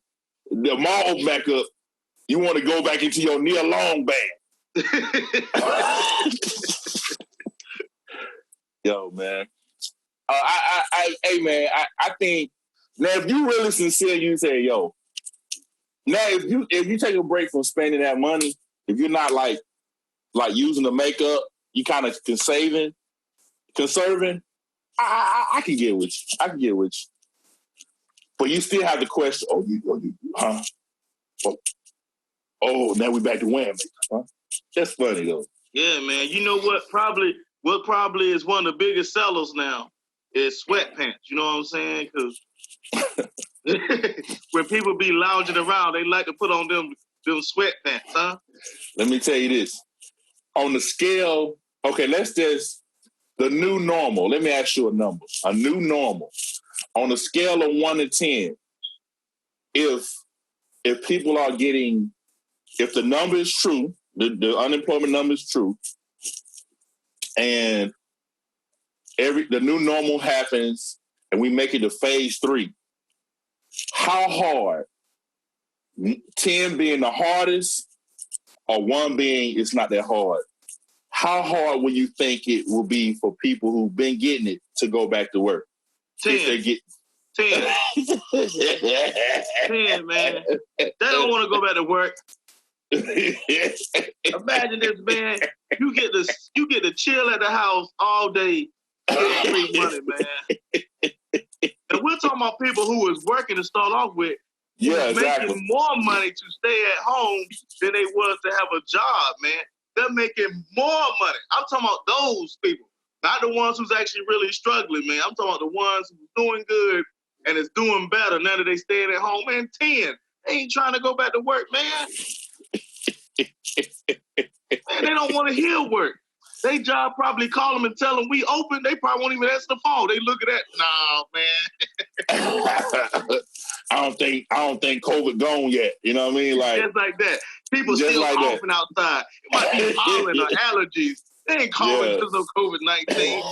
the mall open back up. You want to go back into your Nia Long band. Yo, man. Hey, man, I think, now, if you really sincere, you say, yo, now, if you take a break from spending that money, if you're not like using the makeup, you kind of conserving, I can get with you. But you still have the question, huh? Oh, now we back to wearing makeup, huh? That's funny though. Yeah, man. You know what probably is one of the biggest sellers now is sweatpants. You know what I'm saying? Because when people be lounging around, they like to put on them sweatpants, huh? Let me tell you this. On the scale, okay, the new normal. Let me ask you a number. A new normal. On a scale of 1 to 10, if people are getting, if the number is true, the unemployment number is true, and the new normal happens, and we make it to phase 3, how hard, 10 being the hardest, or 1 being it's not that hard, how hard will you think it will be for people who've been getting it to go back to work? 10. If they get 10. 10, man. They don't want to go back to work. Imagine this, man. You get to chill at the house all day, get free money, man. And we're talking about people who was working to start off with, making more money to stay at home than they was to have a job, man. They're making more money. I'm talking about those people, not the ones who's actually really struggling, man. I'm talking about the ones who's doing good and is doing better now that they staying at home. Man, 10. They ain't trying to go back to work, man. Man, they don't want to hear work. They job probably call them and tell them we open. They probably won't even answer the phone. They look at that. Nah, man. I don't think COVID gone yet. You know what I mean? Like just like that. People still like coughing outside. It might be pollen or allergies. They ain't calling because of COVID-19.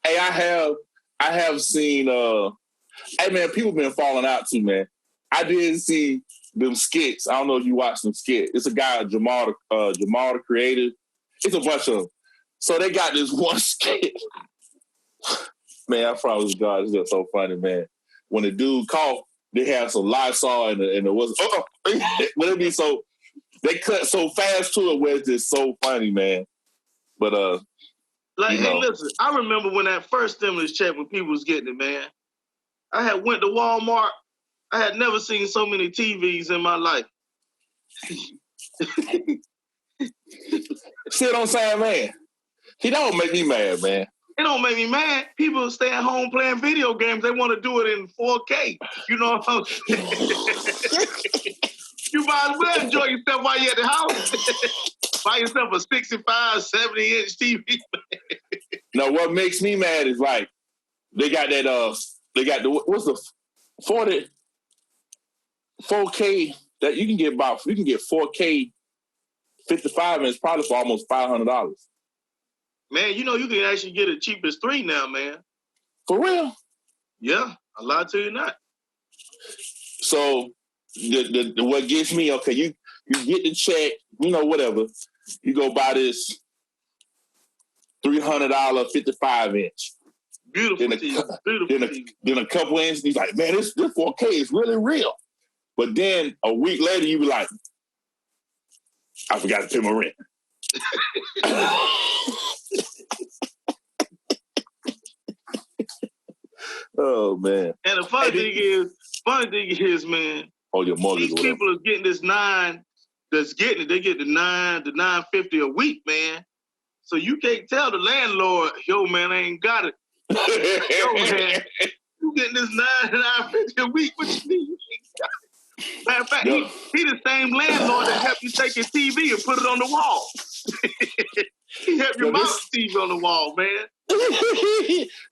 Hey, I have seen. Hey, man, people been falling out too, man. I did see them skits. I don't know if you watched them skits. It's a guy, Jamal the Creative. It's a bunch of them. So they got this one skit. Man, I promise God, it's just so funny, man. When the dude coughed, they have some Lysol and it was, but it be so, they cut so fast to it where it's just so funny, man. But, hey, listen, I remember when that first stimulus check, when people was getting it, man. I had went to Walmart. I had never seen so many TVs in my life. See what I'm saying, man? He don't make me mad, man. It don't make me mad. People stay at home playing video games. They want to do it in 4K. You know what I'm saying? You might as well enjoy yourself while you're at the house. Buy yourself a 65, 70-inch TV. Now, what makes me mad is like, they got the, what's the 4K that you can get 4K 55 inch probably for almost $500. Man, you know you can actually get it cheap as 3 now, man. For real? Yeah, I lie to you not. So the what gets me, okay, you get the check, whatever. You go buy this $300 55 inch. Beautiful TV. Then a couple inches, he's like, man, this 4K is really real. But then a week later, you be like, I forgot to pay my rent. Oh, man. And the funny thing is, man, your mortgage. These people are getting this 9, that's getting it. They get the $9.50 a week, man. So you can't tell the landlord, yo, man, I ain't got it. Yo, man, you getting this $9.50 a week? What you mean you ain't got it? Matter of fact, Yo. he the same landlord that helped you take your TV and put it on the wall. He helped your mom's TV on the wall, man.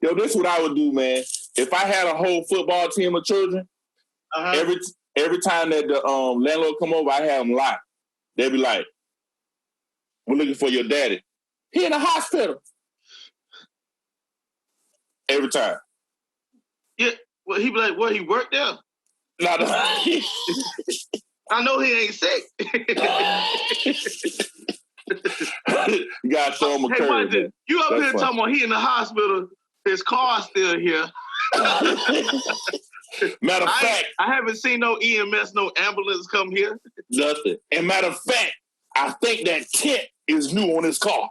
Yo, this is what I would do, man. If I had a whole football team of children, every time that the landlord come over, I have them lie. They'd be like, "We're looking for your daddy. He in the hospital." Every time. Yeah. Well, he'd be like, "What? He worked there?" No. I know he ain't sick. You gotta throw him a curve. Hey, you up here talking about he in the hospital? His car's still here. Matter of fact, I haven't seen no EMS, no ambulance come here. Nothing. And matter of fact, I think that tent is new on his car.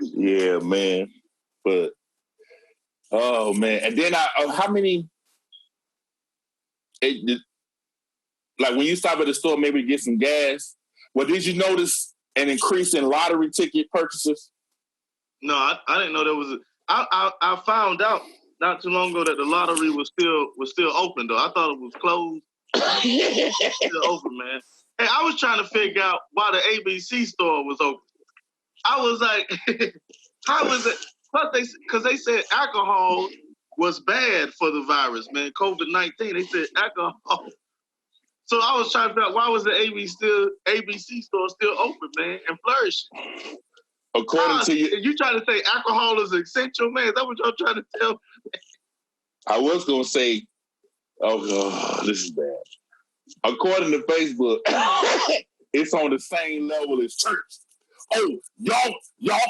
Yeah, man. But oh man, and then how many? Like when you stop at the store, maybe to get some gas. Well, did you notice an increase in lottery ticket purchases? No, I didn't know there was. I found out not too long ago that the lottery was still open though. I thought it was closed. Still open, man. Hey, I was trying to figure out why the ABC store was open. I was like, how was it? Plus, because they said alcohol was bad for the virus, man. COVID-19. They said alcohol. So I was trying to figure out why was the ABC store still open, man, and flourishing. According to you trying to say alcohol is essential, man? Is that what y'all trying to tell me? I was gonna say, oh, this is bad. According to Facebook, it's on the same level as church. Oh, y'all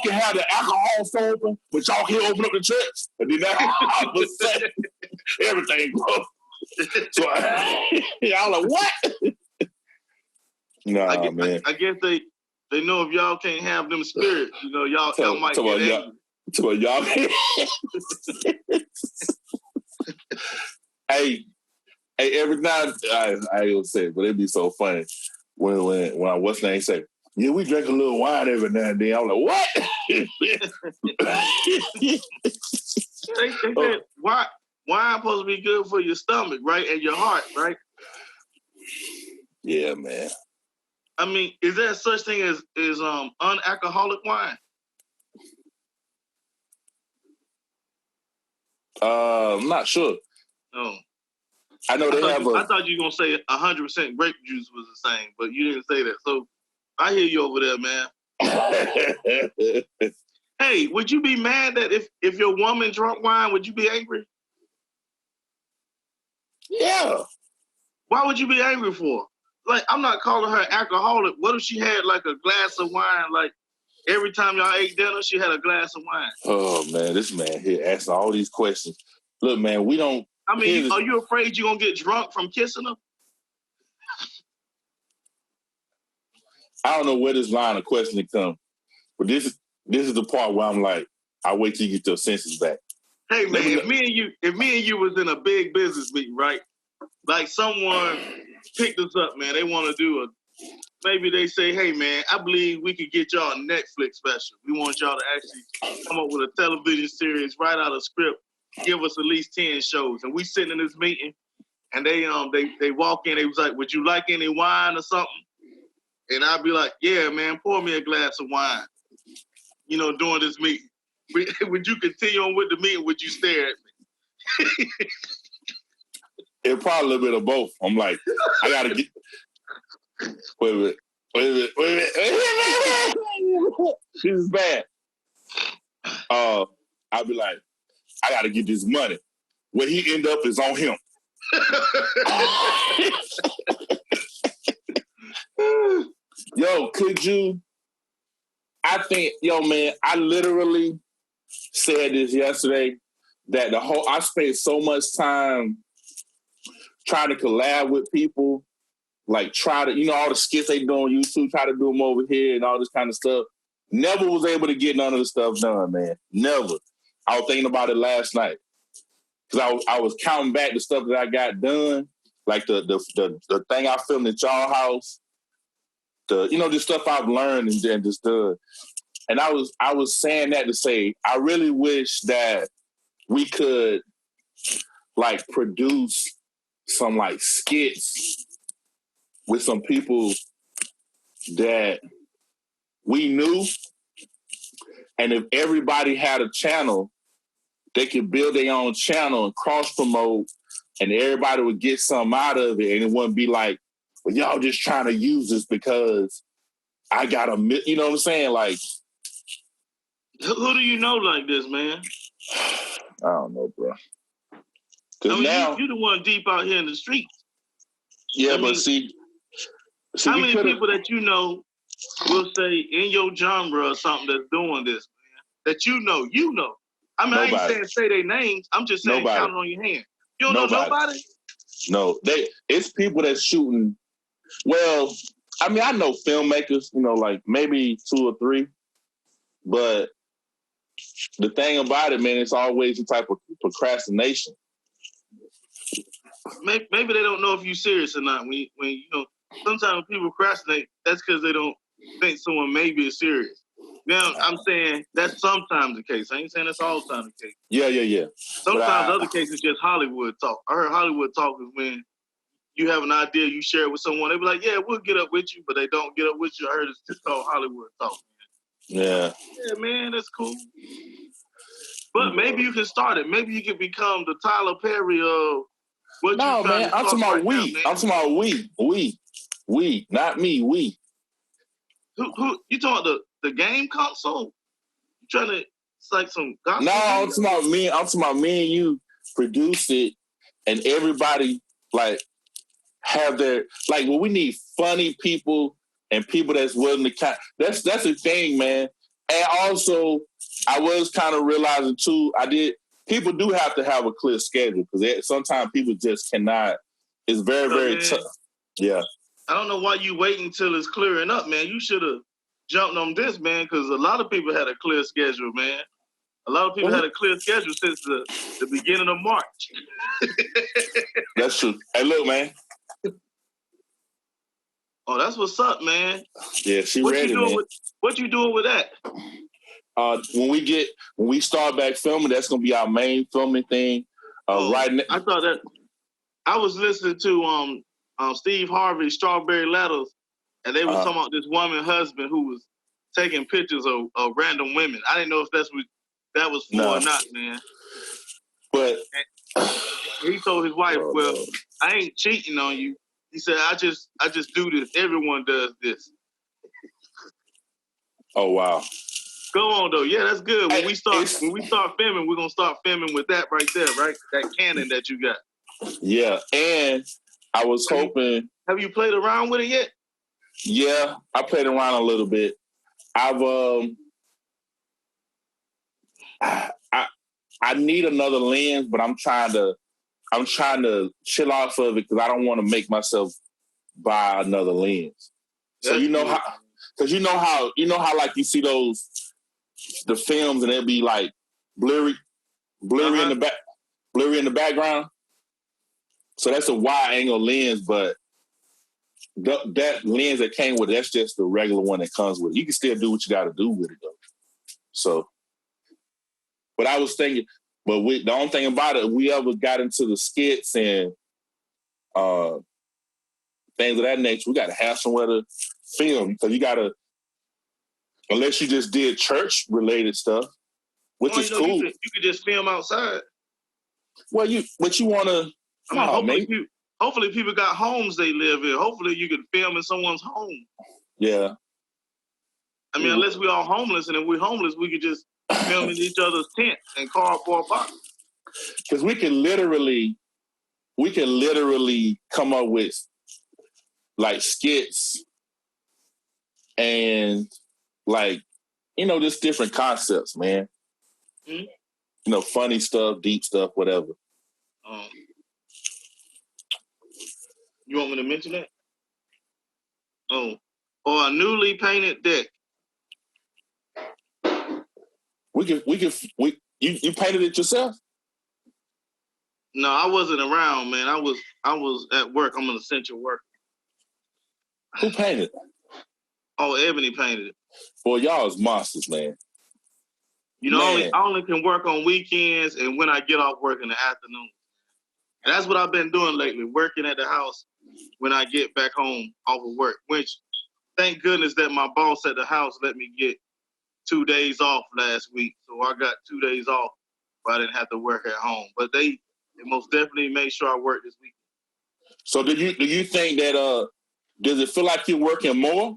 can have the alcohol store open, but y'all can't open up the church. And then all of a sudden, everything goes. So y'all like, what? Nah, man. I guess they know if y'all can't have them spirits, y'all might get angry. Y'all. Hey, every now I ain't gonna say it, but it'd be so funny when what's name say, yeah, we drink a little wine every now and then. I'm like, what? They said wine supposed to be good for your stomach, right, and your heart, right? Yeah, man. I mean, is there such thing as unalcoholic wine? I'm not sure. No. I know I thought you were gonna say 100% grape juice was the same, but you didn't say that. So I hear you over there, man. Hey, would you be mad that if your woman drunk wine, would you be angry? Yeah. Why would you be angry for? Like, I'm not calling her alcoholic. What if she had like a glass of wine? Like every time y'all ate dinner, she had a glass of wine. Oh man, this man here asking all these questions. Look, man, we don't. I mean, are you afraid you're gonna get drunk from kissing her? I don't know where this line of questioning comes, but this is the part where I'm like, I wait till you get your senses back. Hey man, if me and you was in a big business meeting, right? Like someone picked us up, man. They want to do maybe they say, hey man, I believe we could get y'all a Netflix special. We want y'all to actually come up with a television series, write out a script, give us at least 10 shows. And we sitting in this meeting and they walk in, they was like, would you like any wine or something? And I'd be like, yeah, man, pour me a glass of wine, during this meeting. Would you continue on with the meeting? Would you stare at me? It probably a little bit of both. I'm like, I gotta get. Wait a minute. This is bad. I'll be like, I gotta get this money. Where he end up is on him. Yo, could you? I think, man, I literally said this yesterday that I spent so much time trying to collab with people, like try to, all the skits they do on YouTube, try to do them over here and all this kind of stuff. Never was able to get none of the stuff done, man. Never. I was thinking about it last night because I was counting back the stuff that I got done, like the thing I filmed at y'all house, the stuff I've learned and then just done. And I was saying that to say I really wish that we could like produce some like skits with some people that we knew, and if everybody had a channel, they could build their own channel and cross promote, and everybody would get something out of it, and it wouldn't be like, well, y'all just trying to use this because I got you know what I'm saying? Like, who do you know like this, man? I don't know, bro. I mean, now you're the one deep out here in the streets. Yeah, but see, how many people that you know will say in your genre or something that's doing this, man? That you know. I mean, nobody. I ain't saying say their names. I'm just saying count it on your hand. You don't know nobody? No, it's people that's shooting. Well, I mean, I know filmmakers, you know, like maybe 2 or 3, but the thing about it, man, it's always a type of procrastination. Maybe they don't know if you're serious or not. When you know, sometimes when people procrastinate, that's because they don't think someone maybe is serious. Now, I'm saying that's sometimes the case. I ain't saying that's all the time the case. Yeah. Sometimes other cases just Hollywood talk. I heard Hollywood talk is when you have an idea, you share it with someone, they be like, yeah, we'll get up with you, but they don't get up with you. I heard it's just called Hollywood talk, man. Yeah, man, that's cool. But maybe you can start it. Maybe you can become the Tyler Perry of what no, man, I'm talking about we. I'm talking about we, not me, we. Who you talking about the game console? You trying to, it's like some gospel? No, I'm talking about me. I'm talking about me and you produce it, and everybody like have their like. Well, we need funny people and people that's willing to. That's the thing, man. And also, I was kind of realizing too. People do have to have a clear schedule because sometimes people just cannot. It's very tough. Yeah. I don't know why you waiting until it's clearing up, man. You should have jumped on this, man, because a lot of people had a clear schedule, man. A lot of people had a clear schedule since the beginning of March. That's true. Hey, look, man. Oh, that's what's up, man. Yeah, ready, man. What you doing with that? When we start back filming, that's gonna be our main filming thing. Right now, I thought that I was listening to Steve Harvey's Strawberry Letters, and they were talking about this woman husband who was taking pictures of random women. I didn't know if that's what that was for or not, man. But he told his wife, "Well, I ain't cheating on you." He said, "I just do this. Everyone does this." Oh wow. Go on though. Yeah, that's good. When we start filming, we're gonna start filming with that right there, right? That Canon that you got. Yeah, and I was hoping. Have you played around with it yet? Yeah, I played around a little bit. I need another lens, but I'm trying to chill off of it because I don't want to make myself buy another lens. So you know how like you see the films and it'll be like blurry in the background. So that's a wide angle lens, but that lens that came with it, that's just the regular one that comes with it. You can still do what you got to do with it though. So, but I was thinking, the only thing about it, we ever got into the skits and things of that nature, we got to have somewhere to film because you got to, unless you just did church related stuff, which is cool. You could just film outside. Well, you want to. Hopefully people got homes they live in. Hopefully you could film in someone's home. Yeah. I mean, unless we're all homeless, and if we're homeless, we could just film in each other's tent and cardboard box. Because we can literally come up with like skits and like, just different concepts, man. Mm-hmm. Funny stuff, deep stuff, whatever. You want me to mention that? Oh, or a newly painted deck. You painted it yourself? No, I wasn't around, man. I was at work. I'm an essential worker. Who painted? Oh, Ebony painted it. Boy, y'all is monsters, man. I only can work on weekends and when I get off work in the afternoon. And that's what I've been doing lately, working at the house when I get back home off of work, which thank goodness that my boss at the house let me get 2 days off last week. So I got 2 days off, but I didn't have to work at home. But they most definitely made sure I worked this week. So do you think that does it feel like you're working more?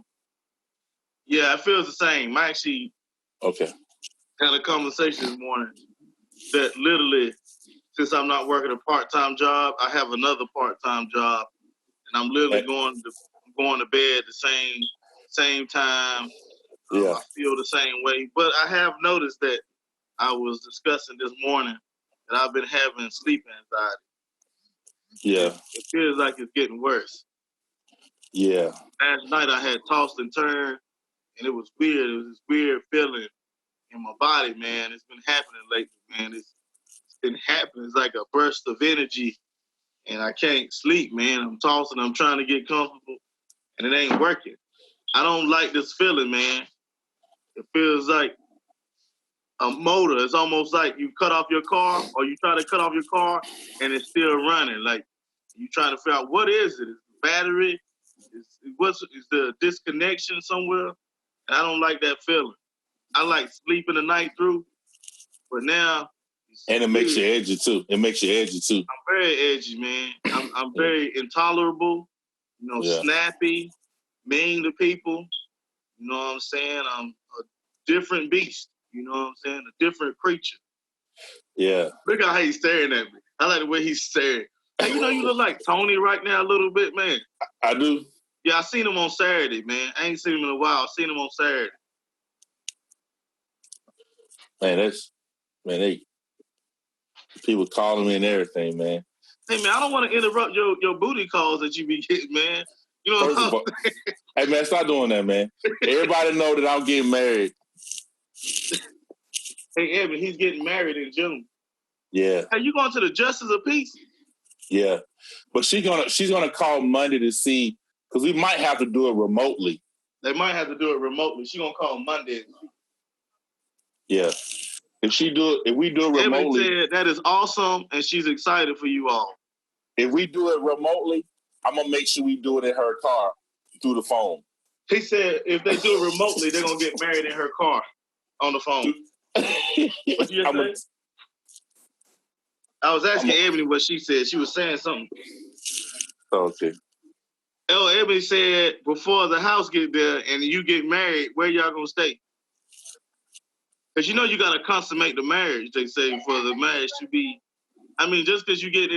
Yeah, it feels the same. I actually had a conversation this morning that literally, since I'm not working a part-time job, I have another part-time job, and I'm literally going to bed the same time. Yeah. I feel the same way, but I have noticed that I was discussing this morning that I've been having sleep anxiety. Yeah. It feels like it's getting worse. Yeah. Last night I had tossed and turned, and it was weird. It was this weird feeling in my body, man. It's been happening lately, man. It's been happening. It's like a burst of energy, and I can't sleep, man. I'm tossing. I'm trying to get comfortable, and it ain't working. I don't like this feeling, man. It feels like a motor. It's almost like you cut off your car, or you try to cut off your car, and it's still running. Like you trying to figure out what is it? Is the battery? Is the disconnection somewhere? And I don't like that feeling. I like sleeping the night through, but now. And it makes you edgy too. I'm very edgy, man. I'm very intolerable, snappy, mean to people. You know what I'm saying? I'm a different beast. You know what I'm saying? A different creature. Yeah. Look at how he's staring at me. I like the way he's staring. Hey, you look like Tony right now a little bit, man. I do. Yeah, I seen him on Saturday, man. I ain't seen him in a while. I seen him on Saturday. Man, people calling me and everything, man. Hey, man, I don't want to interrupt your booty calls that you be getting, man. You know what I'm saying? Hey, man, stop doing that, man. Everybody know that I'm getting married. Hey, Evan, he's getting married in June. Yeah. Hey, you going to the Justice of Peace? Yeah. But she's gonna call Monday to see, because we might have to do it remotely. They might have to do it remotely. She's gonna call Monday. Yeah. If we do it remotely. Evan said that is awesome, and she's excited for you all. If we do it remotely, I'm gonna make sure we do it in her car through the phone. He said if they do it remotely, they're gonna get married in her car on the phone. What you say? I was asking Ebony what she said. She was saying something. Okay. Ebony said before the house get there and you get married, where y'all gonna stay? Because you gotta consummate the marriage, they say, for the marriage to be. I mean, just because you get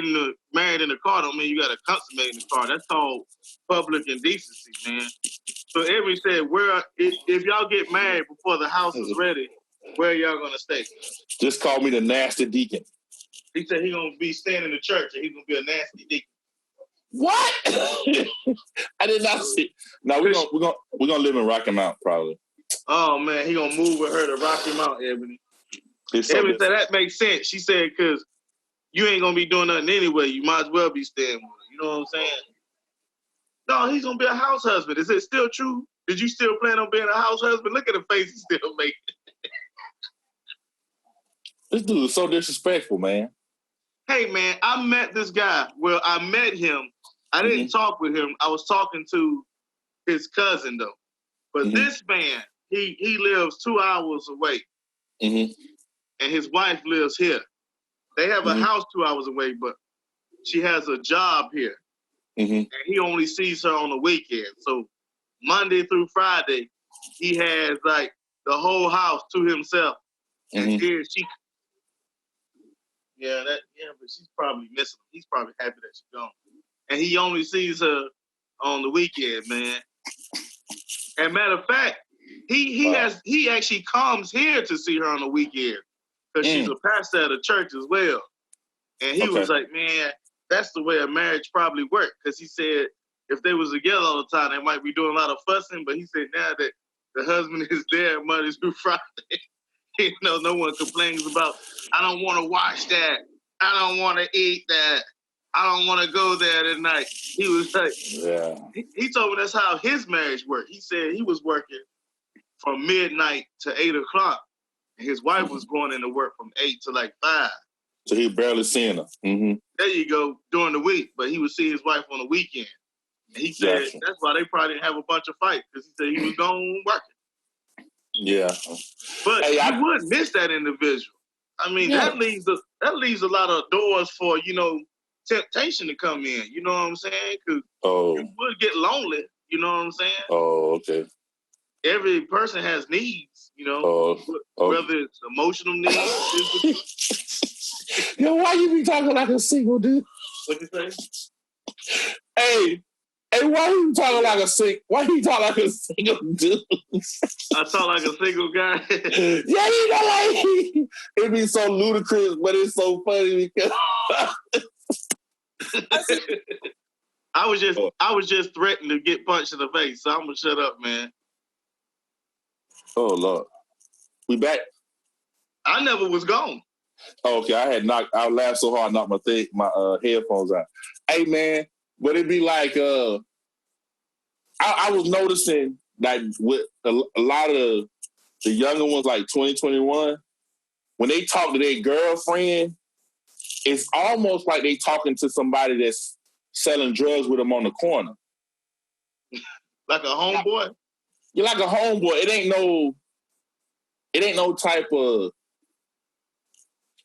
married in the car don't mean you gotta consummate in the car. That's called public indecency, man. So Ebony said, if y'all get married before the house is ready, where y'all gonna stay? Just call me the nasty deacon. He said he's gonna be staying in the church and he's gonna be a nasty deacon. What? I did not see. No, we're gonna live in Rocky Mount probably. Oh man, he gonna move with her to Rocky Mount, Ebony. Ebony said that makes sense. She said because you ain't gonna be doing nothing anyway. You might as well be staying with her. You know what I'm saying? No, he's gonna be a house husband. Is it still true? Did you still plan on being a house husband? Look at the face he's still making. This dude is so disrespectful, man. Hey, man, I met this guy. Well, I met him. I didn't talk with him. I was talking to his cousin, though. But this man, he lives 2 hours away. And his wife lives here. They have a house 2 hours away, but she has a job here. And he only sees her on the weekend. So Monday through Friday, he has, like, the whole house to himself. And here she... but she's probably missing him. He's probably happy that she's gone. And he only sees her on the weekend, man. And matter of fact, he actually comes here to see her on the weekend because she's a pastor at a church as well. And he was like, man, that's the way a marriage probably worked. Because he said if they was together all the time, they might be doing a lot of fussing. But he said now that the husband is there Monday through Friday, no one complains about, I don't want to watch that. I don't want to eat that. I don't want to go there tonight. He was like, he told me that's how his marriage worked. He said he was working from midnight to 8 o'clock. And his wife was going into work from 8 to like 5. So he barely seeing her. there you go, during the week, but he would see his wife on the weekend. And he said that's why they probably didn't have a bunch of fights, because he said he was gone working. Yeah. But you would miss that individual. I mean, that leaves a lot of doors for, temptation to come in. You know what I'm saying? Because you would get lonely. You know what I'm saying? Oh, okay. Every person has needs, whether it's emotional needs. Yo, why you be talking like a single dude? What you say? Hey, why you talking like a single dude? I talk like a single guy. Yeah, it be so ludicrous, but it's so funny because I was just threatened to get punched in the face, so I'm gonna shut up, man. Oh Lord, we back? I never was gone. Oh, okay, I laughed so hard, I knocked my headphones out. Hey man, but it be like I was noticing that with a lot of the younger ones, like 2021, when they talk to their girlfriend, it's almost like they talking to somebody that's selling drugs with them on the corner. Like a homeboy? You're like a homeboy. It ain't no type of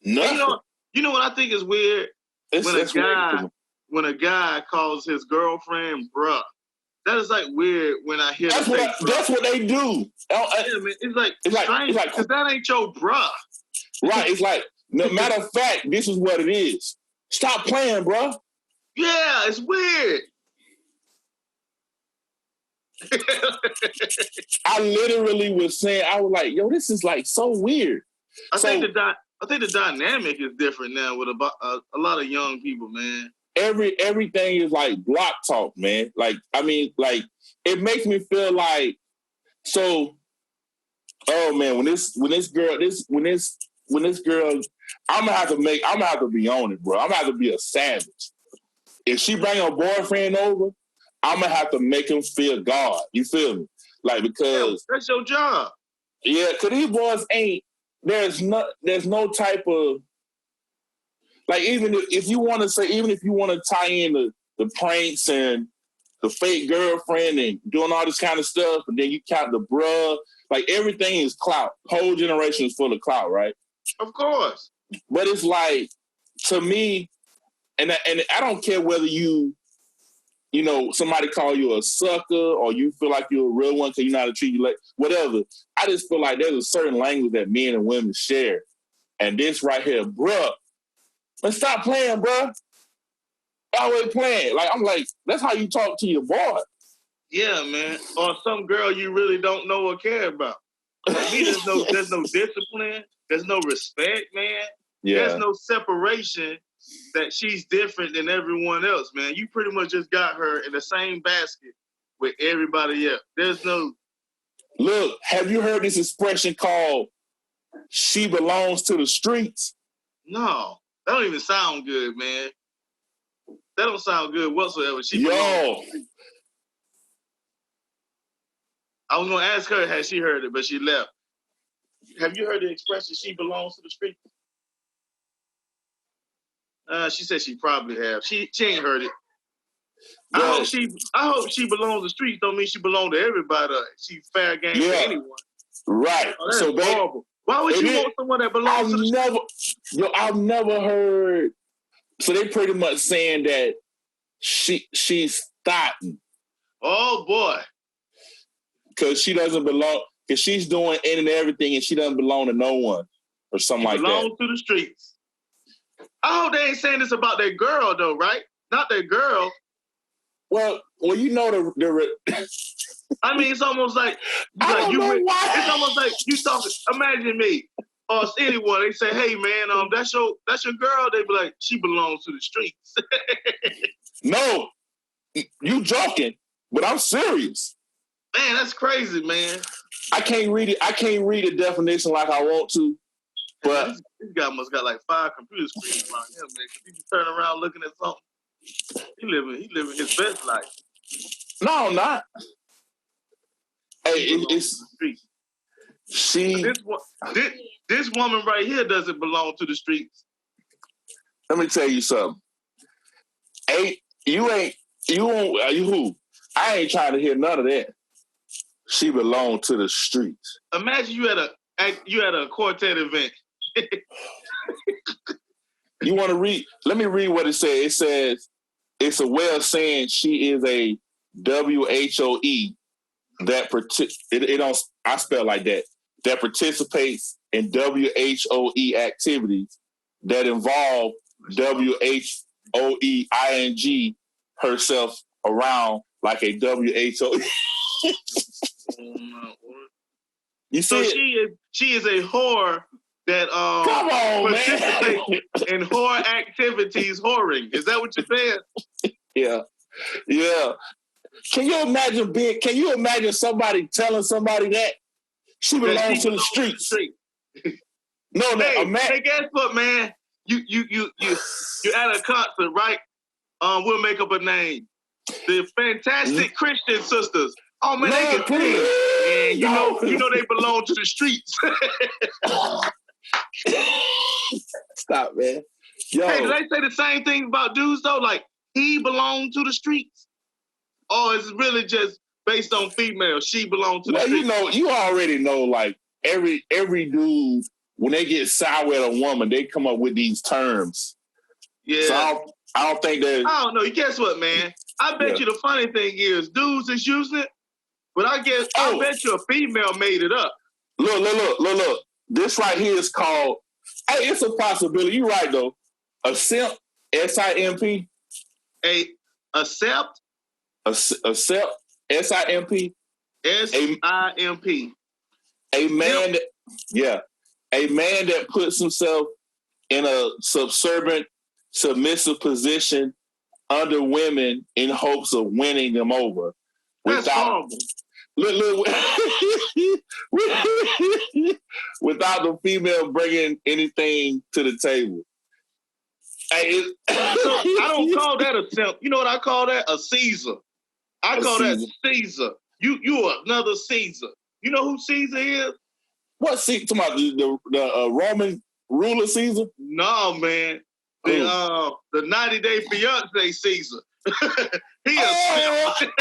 nothing. You know what I think is weird? When a guy calls his girlfriend bruh. That is like weird when I hear that's what they do. Yeah, man, it's like strange, because that ain't your bruh. Right, it's like, no matter of fact, this is what it is. Stop playing, bruh. Yeah, it's weird. I literally was saying, I was like, yo, this is like so weird. I think the dynamic is different now with a lot of young people, man. Everything is like block talk, man. Like, I mean, like, it makes me feel like, so, oh man, when this girl, I'm gonna have to be on it, bro. I'm gonna have to be a savage. If she bring her boyfriend over, I'm gonna have to make him feel God. You feel me? Like, because that's your job. Yeah, because these boys ain't. There's no type of, like, even if you want to tie in the pranks and the fake girlfriend and doing all this kind of stuff, and then you count the bruh, like, everything is clout. Whole generation is full of clout, right? Of course. But it's like, to me, and I don't care whether somebody call you a sucker or you feel like you're a real one because you know how to treat you like whatever. I just feel like there's a certain language that men and women share. And this right here, bruh, let's stop playing, bruh. Always playing. Like, I'm like, that's how you talk to your boy. Yeah, man. Or some girl you really don't know or care about. For me, there's no discipline. There's no respect, man. Yeah. There's no separation that she's different than everyone else, man. You pretty much just got her in the same basket with everybody else. There's no... Look, have you heard this expression called "she belongs to the streets"? No, that don't even sound good, man. That don't sound good whatsoever. Yo. I was going to ask her, has she heard it, but she left. Have you heard the expression, "she belongs to the streets"? She said she probably have. She ain't heard it. I hope she belongs to the streets. Don't mean she belongs to everybody. She fair game to anyone. Right. Oh, that's horrible. Why would you want someone that belongs to the streets? I've never heard. So they pretty much saying that she's thotting. Oh boy. Because she doesn't belong. Because she's doing any and everything, and she doesn't belong to no one, or something like that. Belongs to the streets. I hope they ain't saying this about that girl though, right? Not that girl. Well, you know the I mean, it's almost like it's almost like you talking. Imagine me or anyone. They say, "Hey, man, that's your girl." They be like, "She belongs to the streets." No, you joking, but I'm serious. Man, that's crazy, man. I can't read it. I can't read the definition like I want to. But this guy must got like 5 computer screens around him, man. He just turn around looking at something. He living his best life. No, I'm not. Hey, it's she. This woman right here doesn't belong to the streets. Let me tell you something. You who? I ain't trying to hear none of that. She belonged to the streets. Imagine you at a quartet event. You want to read? Let me read what it says. It says it's a way of saying she is a WHOE it don't. I spell like that. That participates in WHOE activities that involve WHOEING herself around like a WHO. You see, so she is a whore that come on, participates man. in whore activities, whoring. Is that what you're saying? Yeah. Can you imagine somebody telling somebody that she belongs to the streets? No, hey, guess what, man? You're at a concert, right? We'll make up a name. The Fantastic Christian Sisters. Oh man, they can sing. And you know they belong to the streets. Stop, man. Yo. Hey, did they say the same thing about dudes though? Like he belonged to the streets? Or is it really just based on female? She belonged to the streets? You already know, like every dude, when they get sour at a woman, they come up with these terms. Yeah. So I don't think that. I don't know. Guess what, man? I bet you the funny thing is dudes is using it, but I bet you a female made it up. Look. This right here is called. Hey, it's a possibility. You're right though. A simp, SIMP. A sept. A SIMP, SIMP. SIMP. A man that puts himself in a submissive position under women in hopes of winning them over. That's horrible. Without the female bringing anything to the table. Hey, I don't call that a simp. You know what I call that? A Caesar. I call that Caesar. You are another Caesar. You know who Caesar is? What Caesar? Talking about the Roman ruler Caesar? No, man. The 90-day fiance Caesar. He a simp.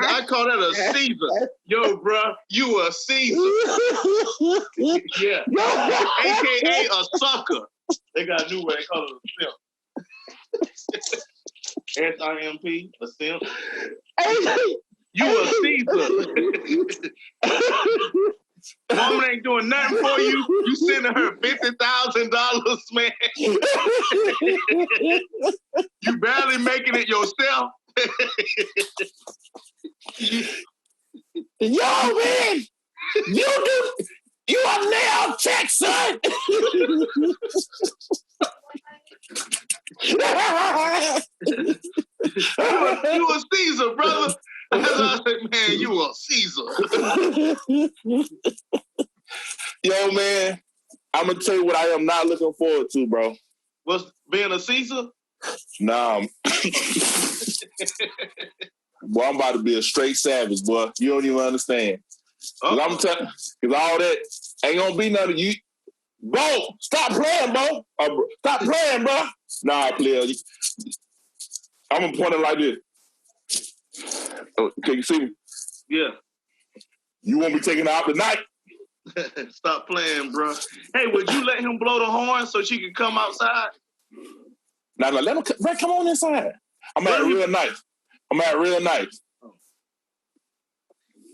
I call that a Caesar. Yo, bro, you a Caesar. Yeah. AKA a sucker. They got a new way. They call it a simp. SIMP, a simp. You a Caesar. Woman ain't doing nothing for you. You sending her $50,000, man. You barely making it yourself. Yo, man, you a nail check, son. You a Caesar, brother. I said, man, you a Caesar. Yo, man, I'm gonna tell you what I am not looking forward to, bro. What's being a Caesar? Nah. Boy, I'm about to be a straight savage, boy. You don't even understand. Cause I'm telling, cause all that ain't gonna be none of you. Bro, stop playing, bro. Stop playing, bro. Nah, player. I'm gonna point it like this. Can you see me? Yeah. You won't be taking her out tonight. Stop playing, bro. Hey, would you let him blow the horn so she can come outside? Nah, let him come on inside. I'm at real nice.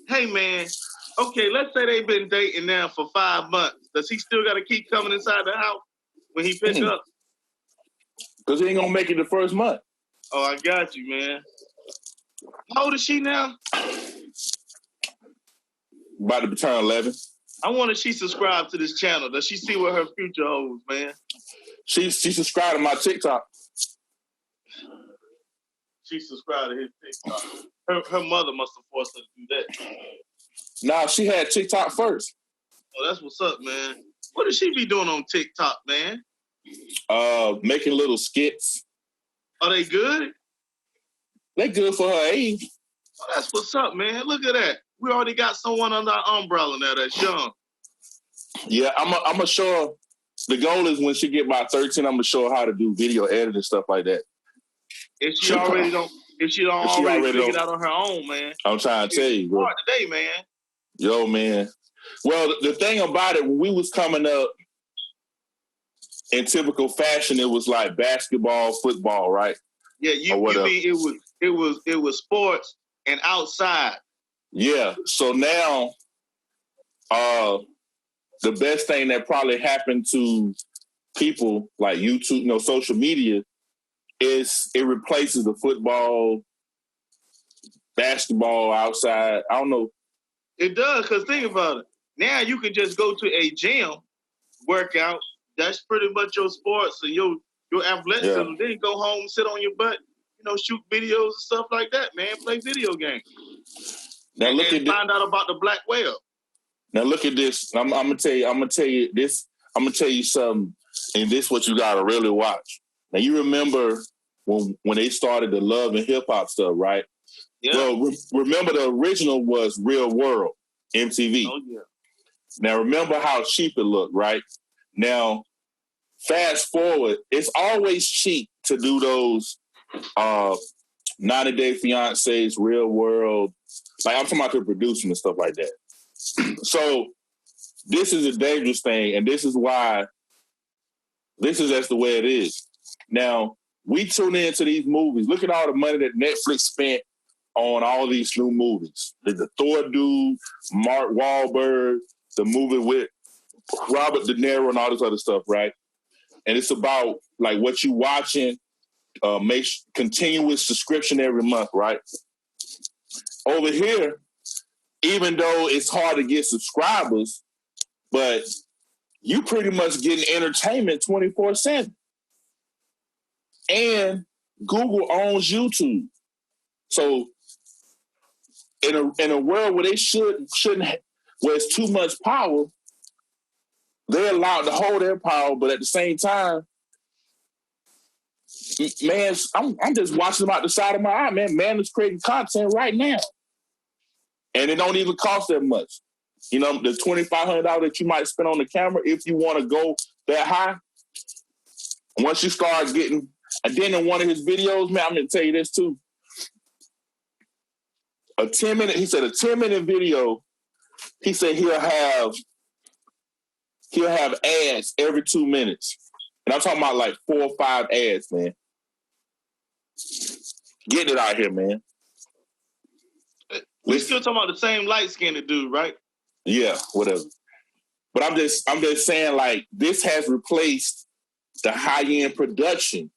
Hey, man. Okay, let's say they've been dating now for 5 months. Does he still got to keep coming inside the house when he pick up? Because he ain't going to make it the first month. Oh, I got you, man. How old is she now? About to turn 11. I wonder if she subscribed to this channel. Does she see what her future holds, man? She subscribed to my TikTok. She subscribed to his TikTok. Her mother must have forced her to do that. Nah, she had TikTok first. Oh, that's what's up, man. What does she be doing on TikTok, man? Making little skits. Are they good? They good for her age. Oh, that's what's up, man. Look at that. We already got someone under our umbrella now that's young. Yeah, I'm gonna show her The goal is when she get about 13, I'm gonna show her how to do video editing and stuff like that. If she already don't figure it out on her own, man. I'm trying to tell you, bro. Hard today, man. Yo, man. Well, the thing about it, when we was coming up in typical fashion, it was like basketball, football, right? Yeah, you mean it was sports and outside. Yeah. So now, the best thing that probably happened to people like YouTube, social media, is it replaces the football, basketball outside. I don't know. It does, because think about it. Now you can just go to a gym, work out. That's pretty much your sports and your athleticism. Yeah. Then go home, sit on your butt, shoot videos and stuff like that, man. Play video games. Now find out about the black whale. Now look at this. I'm gonna tell you this. I'm gonna tell you something, and this is what you gotta really watch. Now you remember when they started the love and hip hop stuff, right? Yeah. Well, remember the original was Real World, MTV. Oh yeah. Now remember how cheap it looked, right? Now fast forward, it's always cheap to do those 90 Day Fiancés, Real World. Like I'm talking about the producing and stuff like that. So this is a dangerous thing, and this is why that's the way it is. Now, we tune into these movies. Look at all the money that Netflix spent on all these new movies. The Thor dude, Mark Wahlberg, the movie with Robert De Niro and all this other stuff, right? And it's about like what you watching, make continuous subscription every month, right? Over here, even though it's hard to get subscribers, but you pretty much getting entertainment 24/7. And Google owns YouTube. So in a world where they shouldn't where it's too much power, they're allowed to hold their power, but at the same time, man, I'm just watching them out the side of my eye, man. Man is creating content right now. And it don't even cost that much. The $2,500 that you might spend on the camera, if you want to go that high, once you start getting, and then in one of his videos, man, I'm going to tell you this too. He said a 10-minute video, he said he'll have ads every 2 minutes. And I'm talking about like 4 or 5 ads, man. Getting it out here, man. We still talking about the same light-skinned dude, right? Yeah, whatever. But I'm just saying, like, this has replaced the high-end production.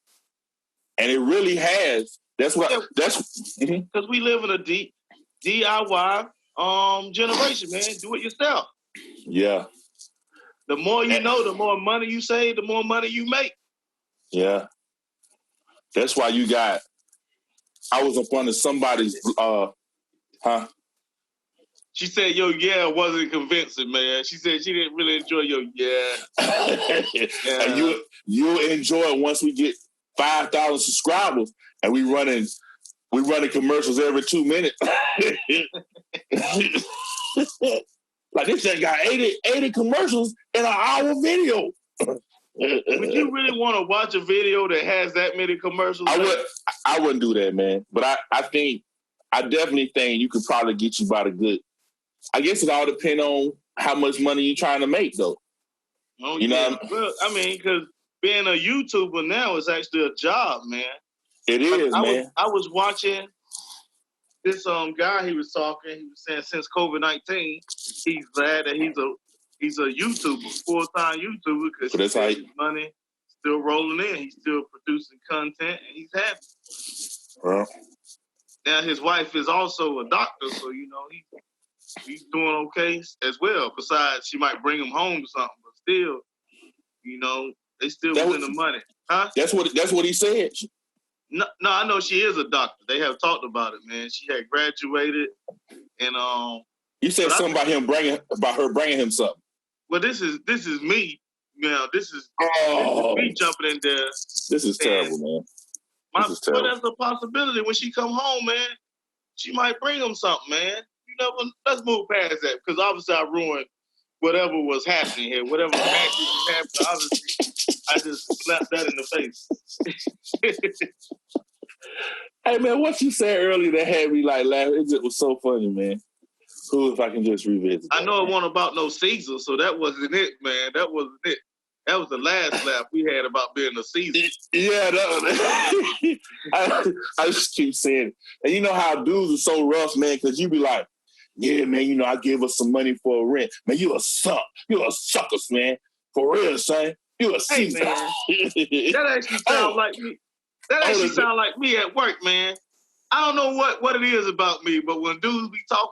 And it really has. Because we live in a DIY generation, man. Do it yourself. Yeah. The more you know, the more money you save, the more money you make. Yeah. That's why I was up under somebody's She said, yo, yeah, wasn't convincing, man. She said she didn't really enjoy your yeah. Yeah. And you'll enjoy it once we get 5,000 subscribers and we running commercials every 2 minutes. Like this thing got 80 commercials in an hour video. Would you really want to watch a video that has that many commercials? I wouldn't do that, man. But I definitely think you could probably get you about a good. I guess it all depends on how much money you're trying to make, though. Oh, you know? Well, I mean, because being a YouTuber now is actually a job, man. It is, man. I was watching this guy. He was talking. He was saying since COVID-19, he's glad that he's a YouTuber, full-time YouTuber, because his money still rolling in. He's still producing content, and he's happy. Well, now his wife is also a doctor, so he's doing okay as well. Besides, she might bring him home or something, but still, they still within the money, huh? That's what he said. No, I know she is a doctor. They have talked about it, man. She had graduated, and you said something about her bringing him something. Well, this is me. This is me jumping in there. This is terrible, man. But that's a possibility. When she come home, man, she might bring him something, man. Let's move past that, because obviously I ruined whatever was happening here, whatever magic was happening, honestly, I just slapped that in the face. Hey, man, what you said earlier that had me like laughing, it just was so funny, man. Who if I can just revisit that? I know it wasn't about no Caesar, so that wasn't it, man. That wasn't it. That was the last laugh we had about being a Caesar. Yeah, that was, I just keep saying it. And you know how dudes are so rough, man, because you be like, yeah, man, you know, I gave us some money for a rent. Man, you a suck. You a suckers, man. For real, son. You a Caesar. Hey, man. That actually sounds like me. That actually sounds like me at work, man. I don't know what it is about me, but when dudes be talking,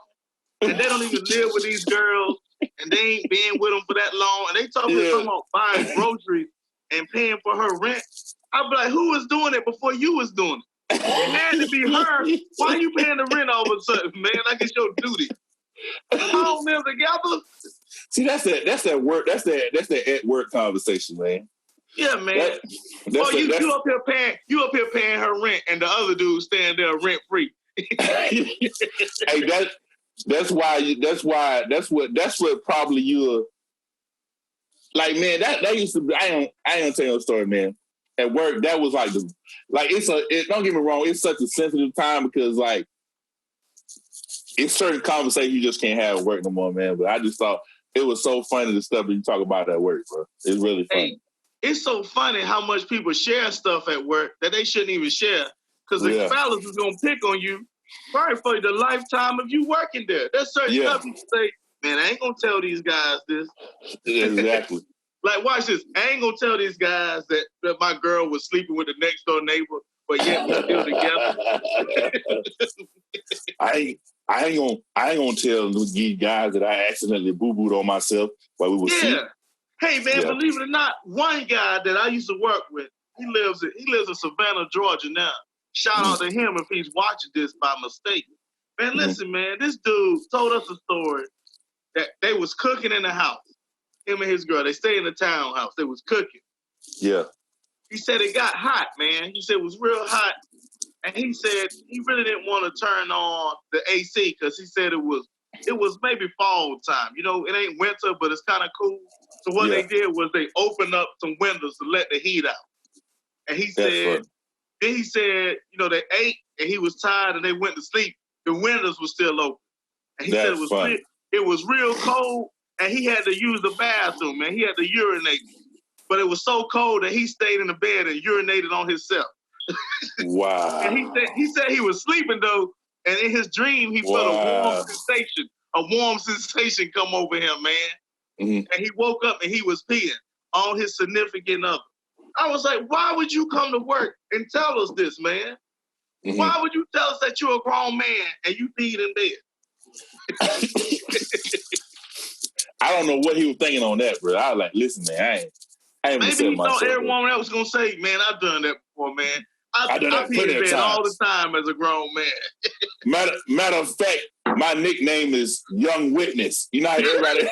and they don't even live with these girls, and they ain't been with them for that long, and they talking about buying groceries and paying for her rent, I'd be like, who was doing it before you was doing it? It had to be her. Why are you paying the rent all of a sudden, man? Like it's your duty. I don't live together. See, that's that work. That's that at work conversation, man. Yeah, man. You up here paying her rent, and the other dude staying there rent free. Hey, that's what probably you're like, man. That used to be. I ain't tell you a story, man. At work, that was like don't get me wrong, it's such a sensitive time because like it's certain conversations you just can't have at work no more, man. But I just thought it was so funny the stuff that you talk about at work, bro. It's really funny. Hey, it's so funny how much people share stuff at work that they shouldn't even share because the fellas is gonna pick on you probably for the lifetime of you working there. There's certain stuff you say, man, I ain't gonna tell these guys this. Exactly. Like, watch this. I ain't gonna tell these guys that my girl was sleeping with the next door neighbor, but yet we're still together. I ain't gonna tell these guys that I accidentally boo-booed on myself while we were sleeping. Hey man, believe it or not, one guy that I used to work with, he lives in Savannah, Georgia now. Shout out to him if he's watching this by mistake. Man, listen, man, this dude told us a story that they was cooking in the house. Him and his girl, they stay in the townhouse. They was cooking. Yeah. He said it got hot, man. He said it was real hot. And he said he really didn't want to turn on the AC because he said it was maybe fall time. You know, it ain't winter, but it's kind of cool. So what they did was they opened up some windows to let the heat out. And he said, you know, they ate and he was tired and they went to sleep. The windows were still open. And he said it was real cold and he had to use the bathroom, man. He had to urinate. But it was so cold that he stayed in the bed and urinated on himself. Wow. And he said he was sleeping though, and in his dream he felt a warm sensation come over him, man. And he woke up and he was peeing on his significant other. I was like, why would you come to work and tell us this, man? Why would you tell us that you're a grown man and you peed in bed? I don't know what he was thinking on that, bro. I was like, listen, man, I ain't maybe he thought every woman else was gonna say, man, I've done that before, man. I pee in bed all the time as a grown man. Matter of fact, my nickname is Young Witness. You know how everybody...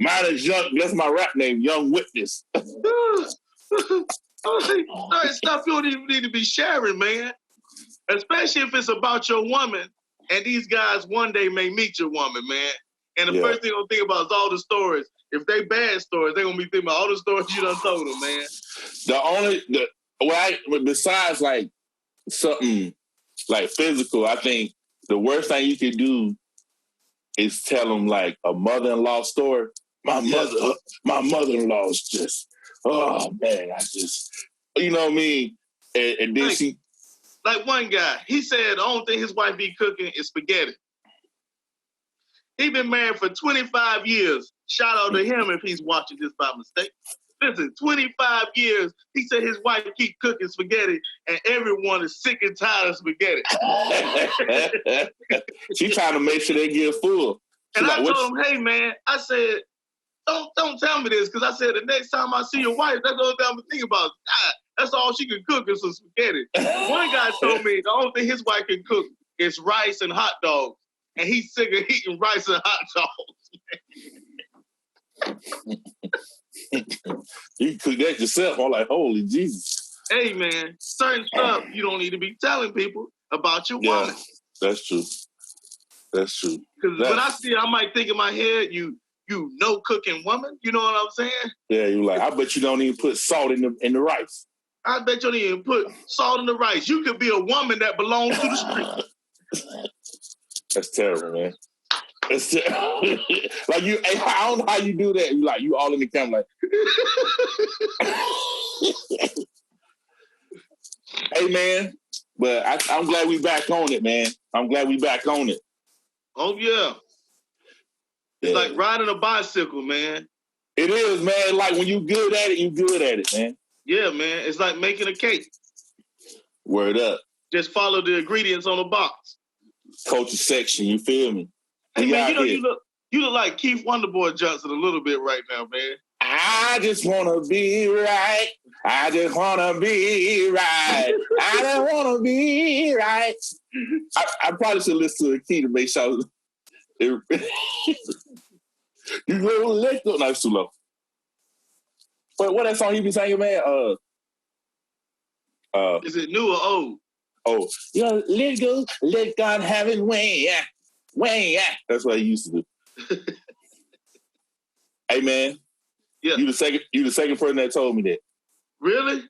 Mine is Young... That's my rap name, Young Witness. Certain stuff you don't even need to be sharing, man. Especially if it's about your woman, and these guys one day may meet your woman, man. And the first thing they're gonna think about is all the stories. If they bad stories, they're gonna be thinking about all the stories you done told them, man. Besides like something like physical, I think the worst thing you could do is tell them like a mother-in-law story. My mother-in-law is just, oh man, you know what I mean? And then like one guy, he said the only thing his wife be cooking is spaghetti. He been married for 25 years. Shout out to him if he's watching this by mistake. Listen, 25 years, he said his wife keep cooking spaghetti and everyone is sick and tired of spaghetti. She trying to make sure they get full. And I told him, hey man, I said, don't tell me this, because I said the next time I see your wife, that's the only thing I'm thinking about. God, that's all she can cook is some spaghetti. One guy told me the only thing his wife can cook is rice and hot dogs. And he's sick of eating rice and hot dogs. You cook that yourself. I'm like, holy Jesus. Hey, man, certain stuff you don't need to be telling people about your woman. That's true. That's true. Because when I see it, I might think in my head, you no cooking woman. You know what I'm saying? Yeah, you like, I bet you don't even put salt in the rice. I bet you don't even put salt in the rice. You could be a woman that belongs to the street. That's terrible, man. That's terrible. Like you, I don't know how you do that. You all in the camera, like, hey, man. But I'm glad we back on it, man. I'm glad we back on it. Oh yeah. It's like riding a bicycle, man. It is, man. Like when you good at it, you good at it, man. Yeah, man. It's like making a cake. Word up. Just follow the ingredients on the box. Culture section, you feel me? Hey, man, you look like Keith Wonderboy Johnson a little bit right now, man. I just want to be right. I just want to be right. I just want to be right. I probably should listen to the key to make sure. You go let go. No, it's too low. But what that song you be singing, man? Is it new or old? Oh, let go, let God have it way. That's what he used to do. Hey, man. Yeah. You the second person that told me that. Really?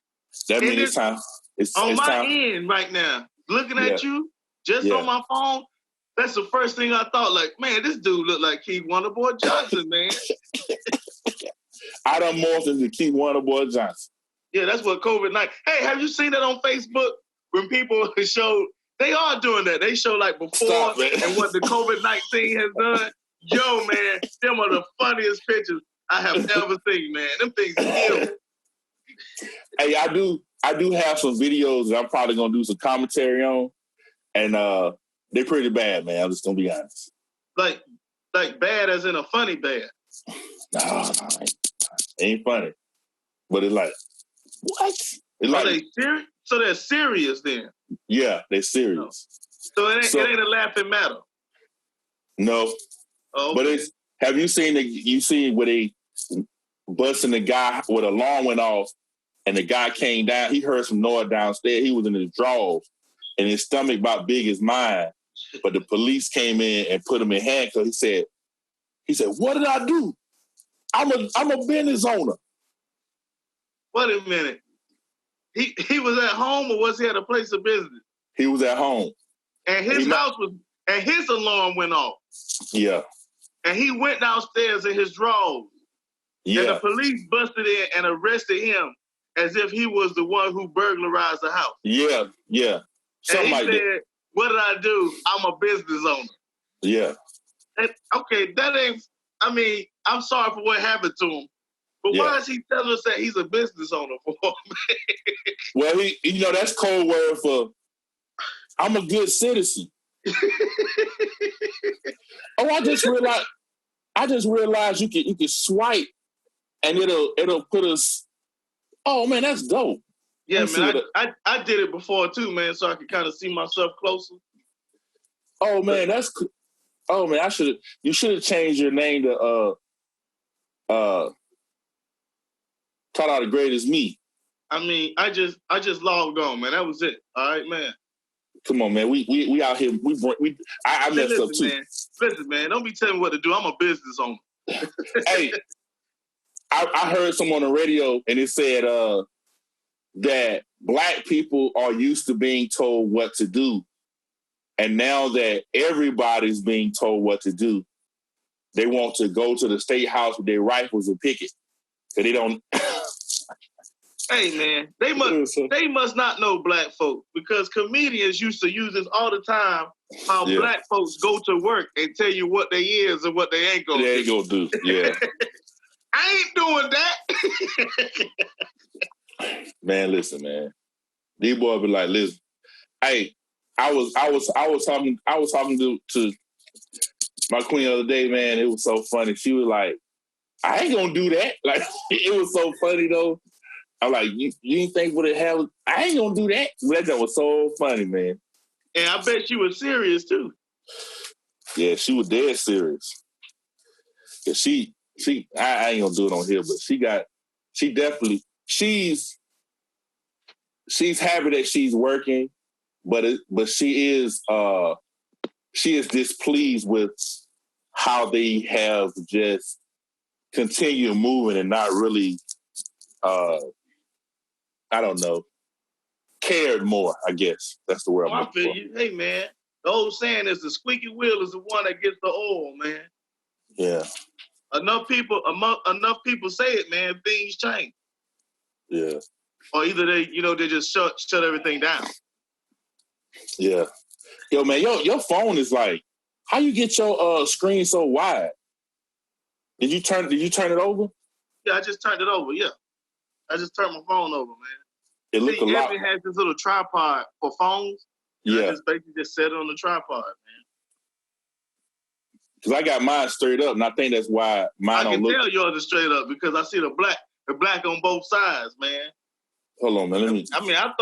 That means it's time. It's on my time. end right now. Looking at you, just on my phone. That's the first thing I thought. Like, man, this dude look like Keith Wonderboy Johnson, man. I done morphed into Keith Wonderboy Johnson. Yeah, that's what COVID-19. Hey, have you seen that on Facebook when people show? They are doing that. They show like before and what the COVID-19 has done. Yo, man, them are the funniest pictures I have ever seen, man. Them things kill. Hey, I do have some videos that I'm probably gonna do some commentary on, and they're pretty bad, man. I'm just gonna be honest. Like bad as in a funny bad. No, it ain't funny. But it's like, what? It's like, they serious? So they're serious then? Yeah, they're serious. So it ain't a laughing matter? No. Oh, okay. But it's, have you seen where they busting the guy where the alarm went off and the guy came down, he heard some noise downstairs, he was in his drawers and his stomach about big as mine. But the police came in and put him in handcuffs. He said, what did I do? I'm a business owner. Wait a minute. He was at home or was he at a place of business? He was at home. And his alarm went off. Yeah. And he went downstairs in his drawers. Yeah. And the police busted in and arrested him as if he was the one who burglarized the house. Yeah, yeah. Something and he said, that. What did I do? I'm a business owner. Yeah. And, okay, that ain't, I mean, I'm sorry for what happened to him. But why is he telling us that he's a business owner for? Well, that's code word for I'm a good citizen. Oh, I just realized you can swipe and it'll put us. Oh man, that's dope. Yeah, man, I did it before too, man, so I could kind of see myself closer. Oh man, that's. Oh man, you should have changed your name to Taught Out the Greatest Me. I mean, I just logged on, man. That was it. All right, man. Come on, man. We out here. I messed up too. Man. Listen, man. Don't be telling me what to do. I'm a business owner. Hey, I heard someone on the radio and it said that Black people are used to being told what to do, and now that everybody's being told what to do, they want to go to the state house with their rifles and picket. So they don't. Hey man, they must not know Black folk because comedians used to use this all the time. How Black folks go to work and tell you what they is and what they ain't gonna do. They ain't gonna do. Yeah. I ain't doing that. Man, listen, man. These boys be like, listen. Hey, I was talking to my queen the other day, man. It was so funny. She was like, I ain't gonna do that. Like, it was so funny though. I'm like, you didn't think what it had? I ain't gonna do that. That was so funny, man. And I bet she was serious too. Yeah, she was dead serious. Yeah, I ain't gonna do it on here, but she's happy that she's working, but she is she is displeased with how they have just continued moving and not really, I don't know, cared more, I guess. That's the word I'm I looking feel for. you. Hey, man, the old saying is the squeaky wheel is the one that gets the oil, man. Yeah. Enough people say it, man, things change. Yeah. Or either they just shut everything down. Yeah. Yo, man, your phone is like, how you get your screen so wide? Did you turn it over? Yeah, I just turned it over, yeah. I just turned my phone over, man. It looked a lot. It has this little tripod for phones. Yeah. I just basically just set it on the tripod, man. Because I got mine straight up, and I think that's why mine don't look. I can tell yours is straight up because I see the black on both sides, man. Hold on, man. Let me. I mean, I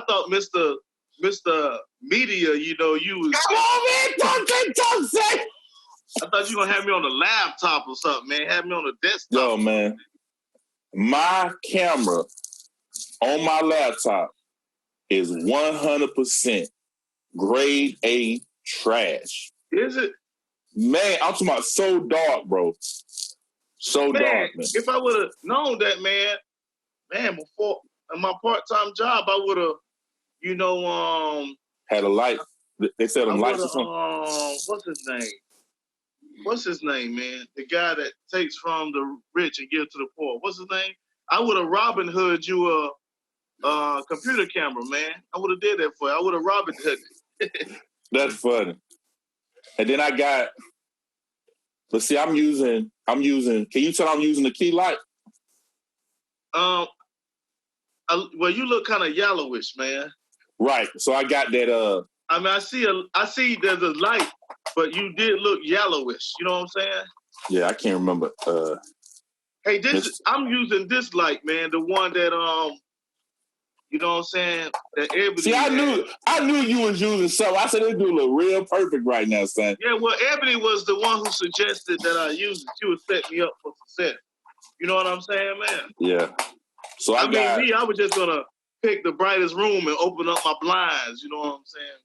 thought Mr. Media, you was. Come on, man! Don't say. I thought you were gonna have me on the laptop or something, man. Have me on the desktop. Yo, man, my camera on my laptop is 100% grade A trash. Is it? Man, I'm talking about so dark, bro. So dark, man. If I would have known that, man, before my part-time job, I would have, had a light. They said them lights or something. What's his name, man? The guy that takes from the rich and gives to the poor. What's his name? I would have Robin Hood you a computer camera, man. I would have did that for you. I would have Robin Hood. That's funny. And then I got. But see, I'm using. Can you tell I'm using the key light? Well, you look kind of yellowish, man. Right. So I got that. I mean, I see there's a light, but you did look yellowish. You know what I'm saying? Yeah, I can't remember. Hey, I'm using this light, man. The one that you know what I'm saying? That Ebony. See, I knew you was using something. I said this dude look real perfect right now, son. Yeah, well, Ebony was the one who suggested that I use it. She would set me up for success. You know what I'm saying, man? Yeah. So I was just gonna pick the brightest room and open up my blinds. You know what I'm saying?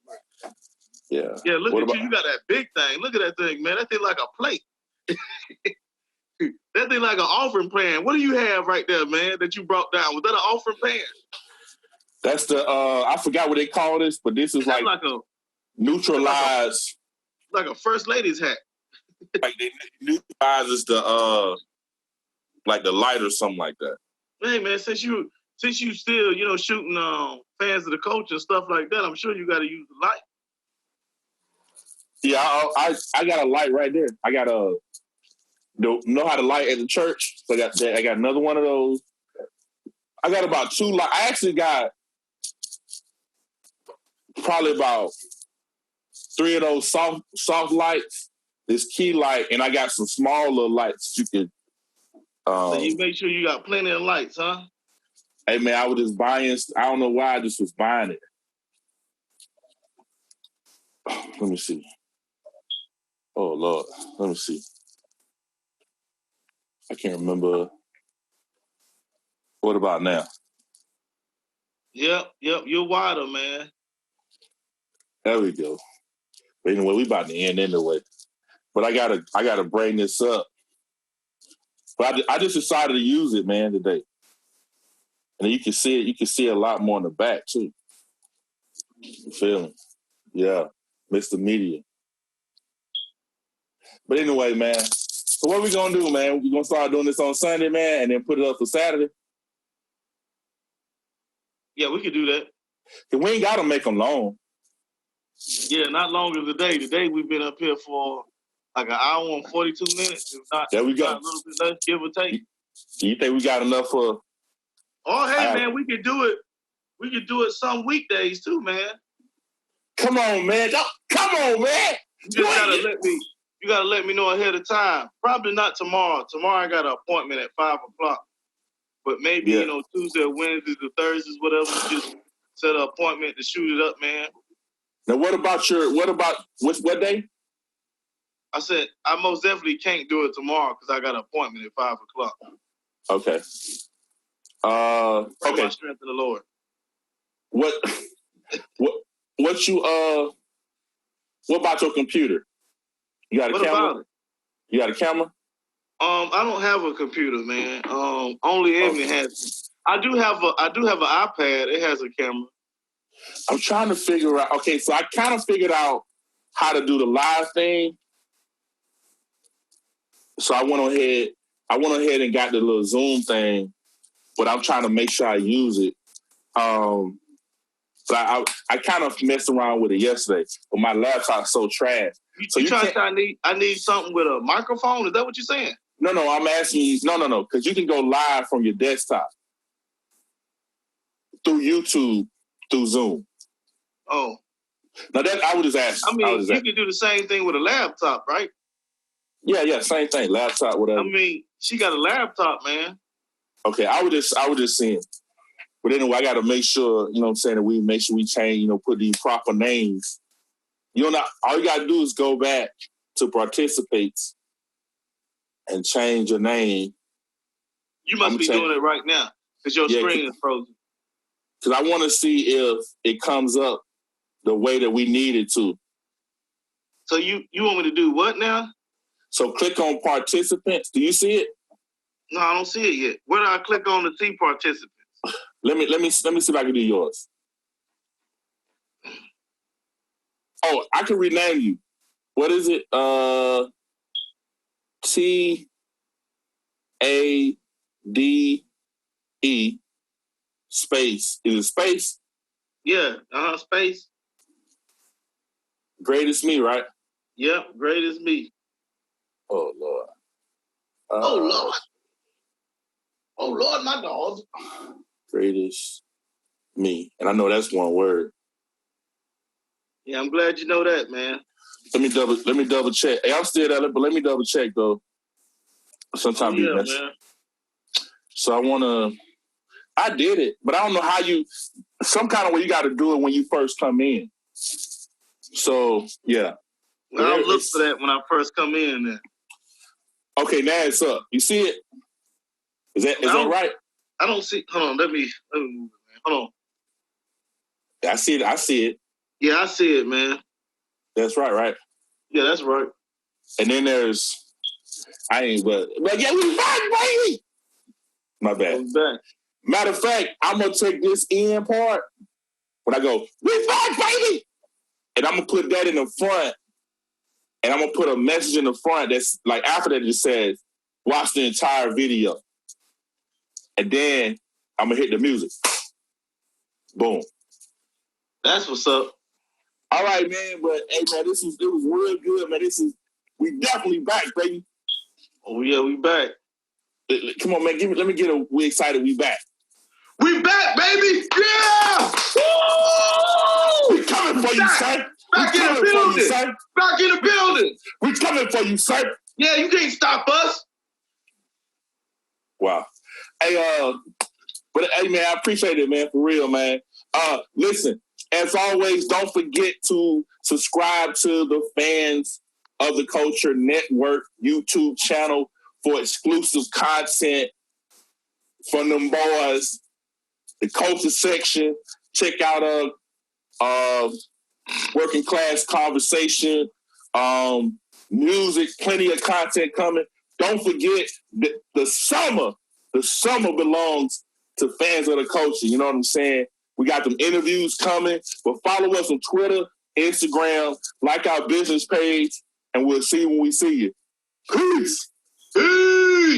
Yeah. Yeah. Look at you. You got that big thing. Look at that thing, man. That thing like a plate. That thing like an offering pan. What do you have right there, man? That you brought down? Was that an offering pan? That's the I forgot what they call this, but this is like a neutralize. Like a first lady's hat. Like they neutralizes the like the light or something like that. Hey man, since you still shooting fans of the culture and stuff like that, I'm sure you got to use the light. Yeah, I got a light right there. I got know how to light at the church. So I got another one of those. I got about 2 lights. I actually got probably about 3 of those soft lights. This key light, and I got some small little lights that you could. So you make sure you got plenty of lights, huh? Hey man, I was just buying. I don't know why I just was buying it. Let me see. Oh Lord, let me see. I can't remember. What about now? Yep. You're wider, man. There we go. But anyway, we about to end anyway. But I gotta bring this up. But I just decided to use it, man, today. And you can see it. You can see a lot more in the back too. You feel me? Yeah, Mr. Media. But anyway, man. So what we gonna do, man? We gonna start doing this on Sunday, man, and then put it up for Saturday. Yeah, we could do that. And we ain't gotta make them long. Yeah, not longer today. Today we've been up here for like an hour and 42 minutes. If not, there we go. A little bit less, give or take. You think we got enough for? Oh, hey, man, we could do it. We could do it some weekdays too, man. Come on, man. Come on, man. You gotta let me know ahead of time. Probably not tomorrow. Tomorrow I got an appointment at 5:00. But maybe Tuesday or Wednesdays or Thursdays, whatever. Just set an appointment to shoot it up, man. Now, what about what day? I said I most definitely can't do it tomorrow because I got an appointment at 5:00. Okay. Pray okay. my strength in the Lord. What you What about your computer? You got a camera? About it? You got a camera? I don't have a computer, man. Only Ebony has. I do have an iPad. It has a camera. I'm trying to figure out. Okay, so I kind of figured out how to do the live thing. So I went ahead and got the little Zoom thing, but I'm trying to make sure I use it. But I kind of messed around with it yesterday, but my laptop's so trash. You trying to say I need something with a microphone? Is that what you're saying? No, I'm asking you. No, because you can go live from your desktop through YouTube, through Zoom. Oh. Now that I would just ask. I mean, you can do the same thing with a laptop, right? Yeah, same thing. Laptop, whatever. I mean, she got a laptop, man. Okay, I would just seeing. But anyway, I got to make sure, you know what I'm saying, that we make sure we change, you know, put these proper names. You know, all you got to do is go back to participates and change your name. You must be doing it right now because your screen is frozen. Because I want to see if it comes up the way that we need it to. So you want me to do what now? So click on participants. Do you see it? No, I don't see it yet. Where do I click on to see participants? Let me see if I can do yours. Oh, I can rename you. What is it? TADE space. Is it space? Yeah, space. Greatest me, right? Yep, greatest me. Oh Lord. Oh Lord, my dog. Greatest me. And I know that's one word. Yeah, I'm glad you know that, man. Let me double check. Hey, I'm still there, but let me double check though. Sometimes man. So I did it, but I don't know how some kind of way you got to do it when you first come in. So yeah. I'll look for that when I first come in then. Okay, now it's up. You see it? Is that right? I don't see. Hold on. Let me move it, man. Hold on. I see it. Yeah, I see it, man. That's right? Yeah, that's right. And then there's, but yeah, we back, baby. My bad. I'm back. Matter of fact, I'm gonna take this end part when I go, we back, baby, and I'm gonna put that in the front, and I'm gonna put a message in the front that's like after that it just says, watch the entire video. And then I'm gonna hit the music. Boom. That's what's up. All right, man. But hey, man, it was real good, man. We definitely back, baby. Oh yeah, we back. Come on, man. Let me get we excited. We back. We back, baby. Yeah. Woo! We coming for you, son. Back in the building. Back in the building. We coming for you, son. Yeah, you can't stop us. Wow. Hey, but hey, man, I appreciate it, man. For real, man. Listen, as always, don't forget to subscribe to the Fans of the Culture Network YouTube channel for exclusive content from them boys. The culture section. Check out Working Class Conversation. Music, plenty of content coming. Don't forget the summer belongs to Fans of the Culture. You know what I'm saying? We got them interviews coming, but follow us on Twitter, Instagram, like our business page, and we'll see you when we see you. Peace. Peace.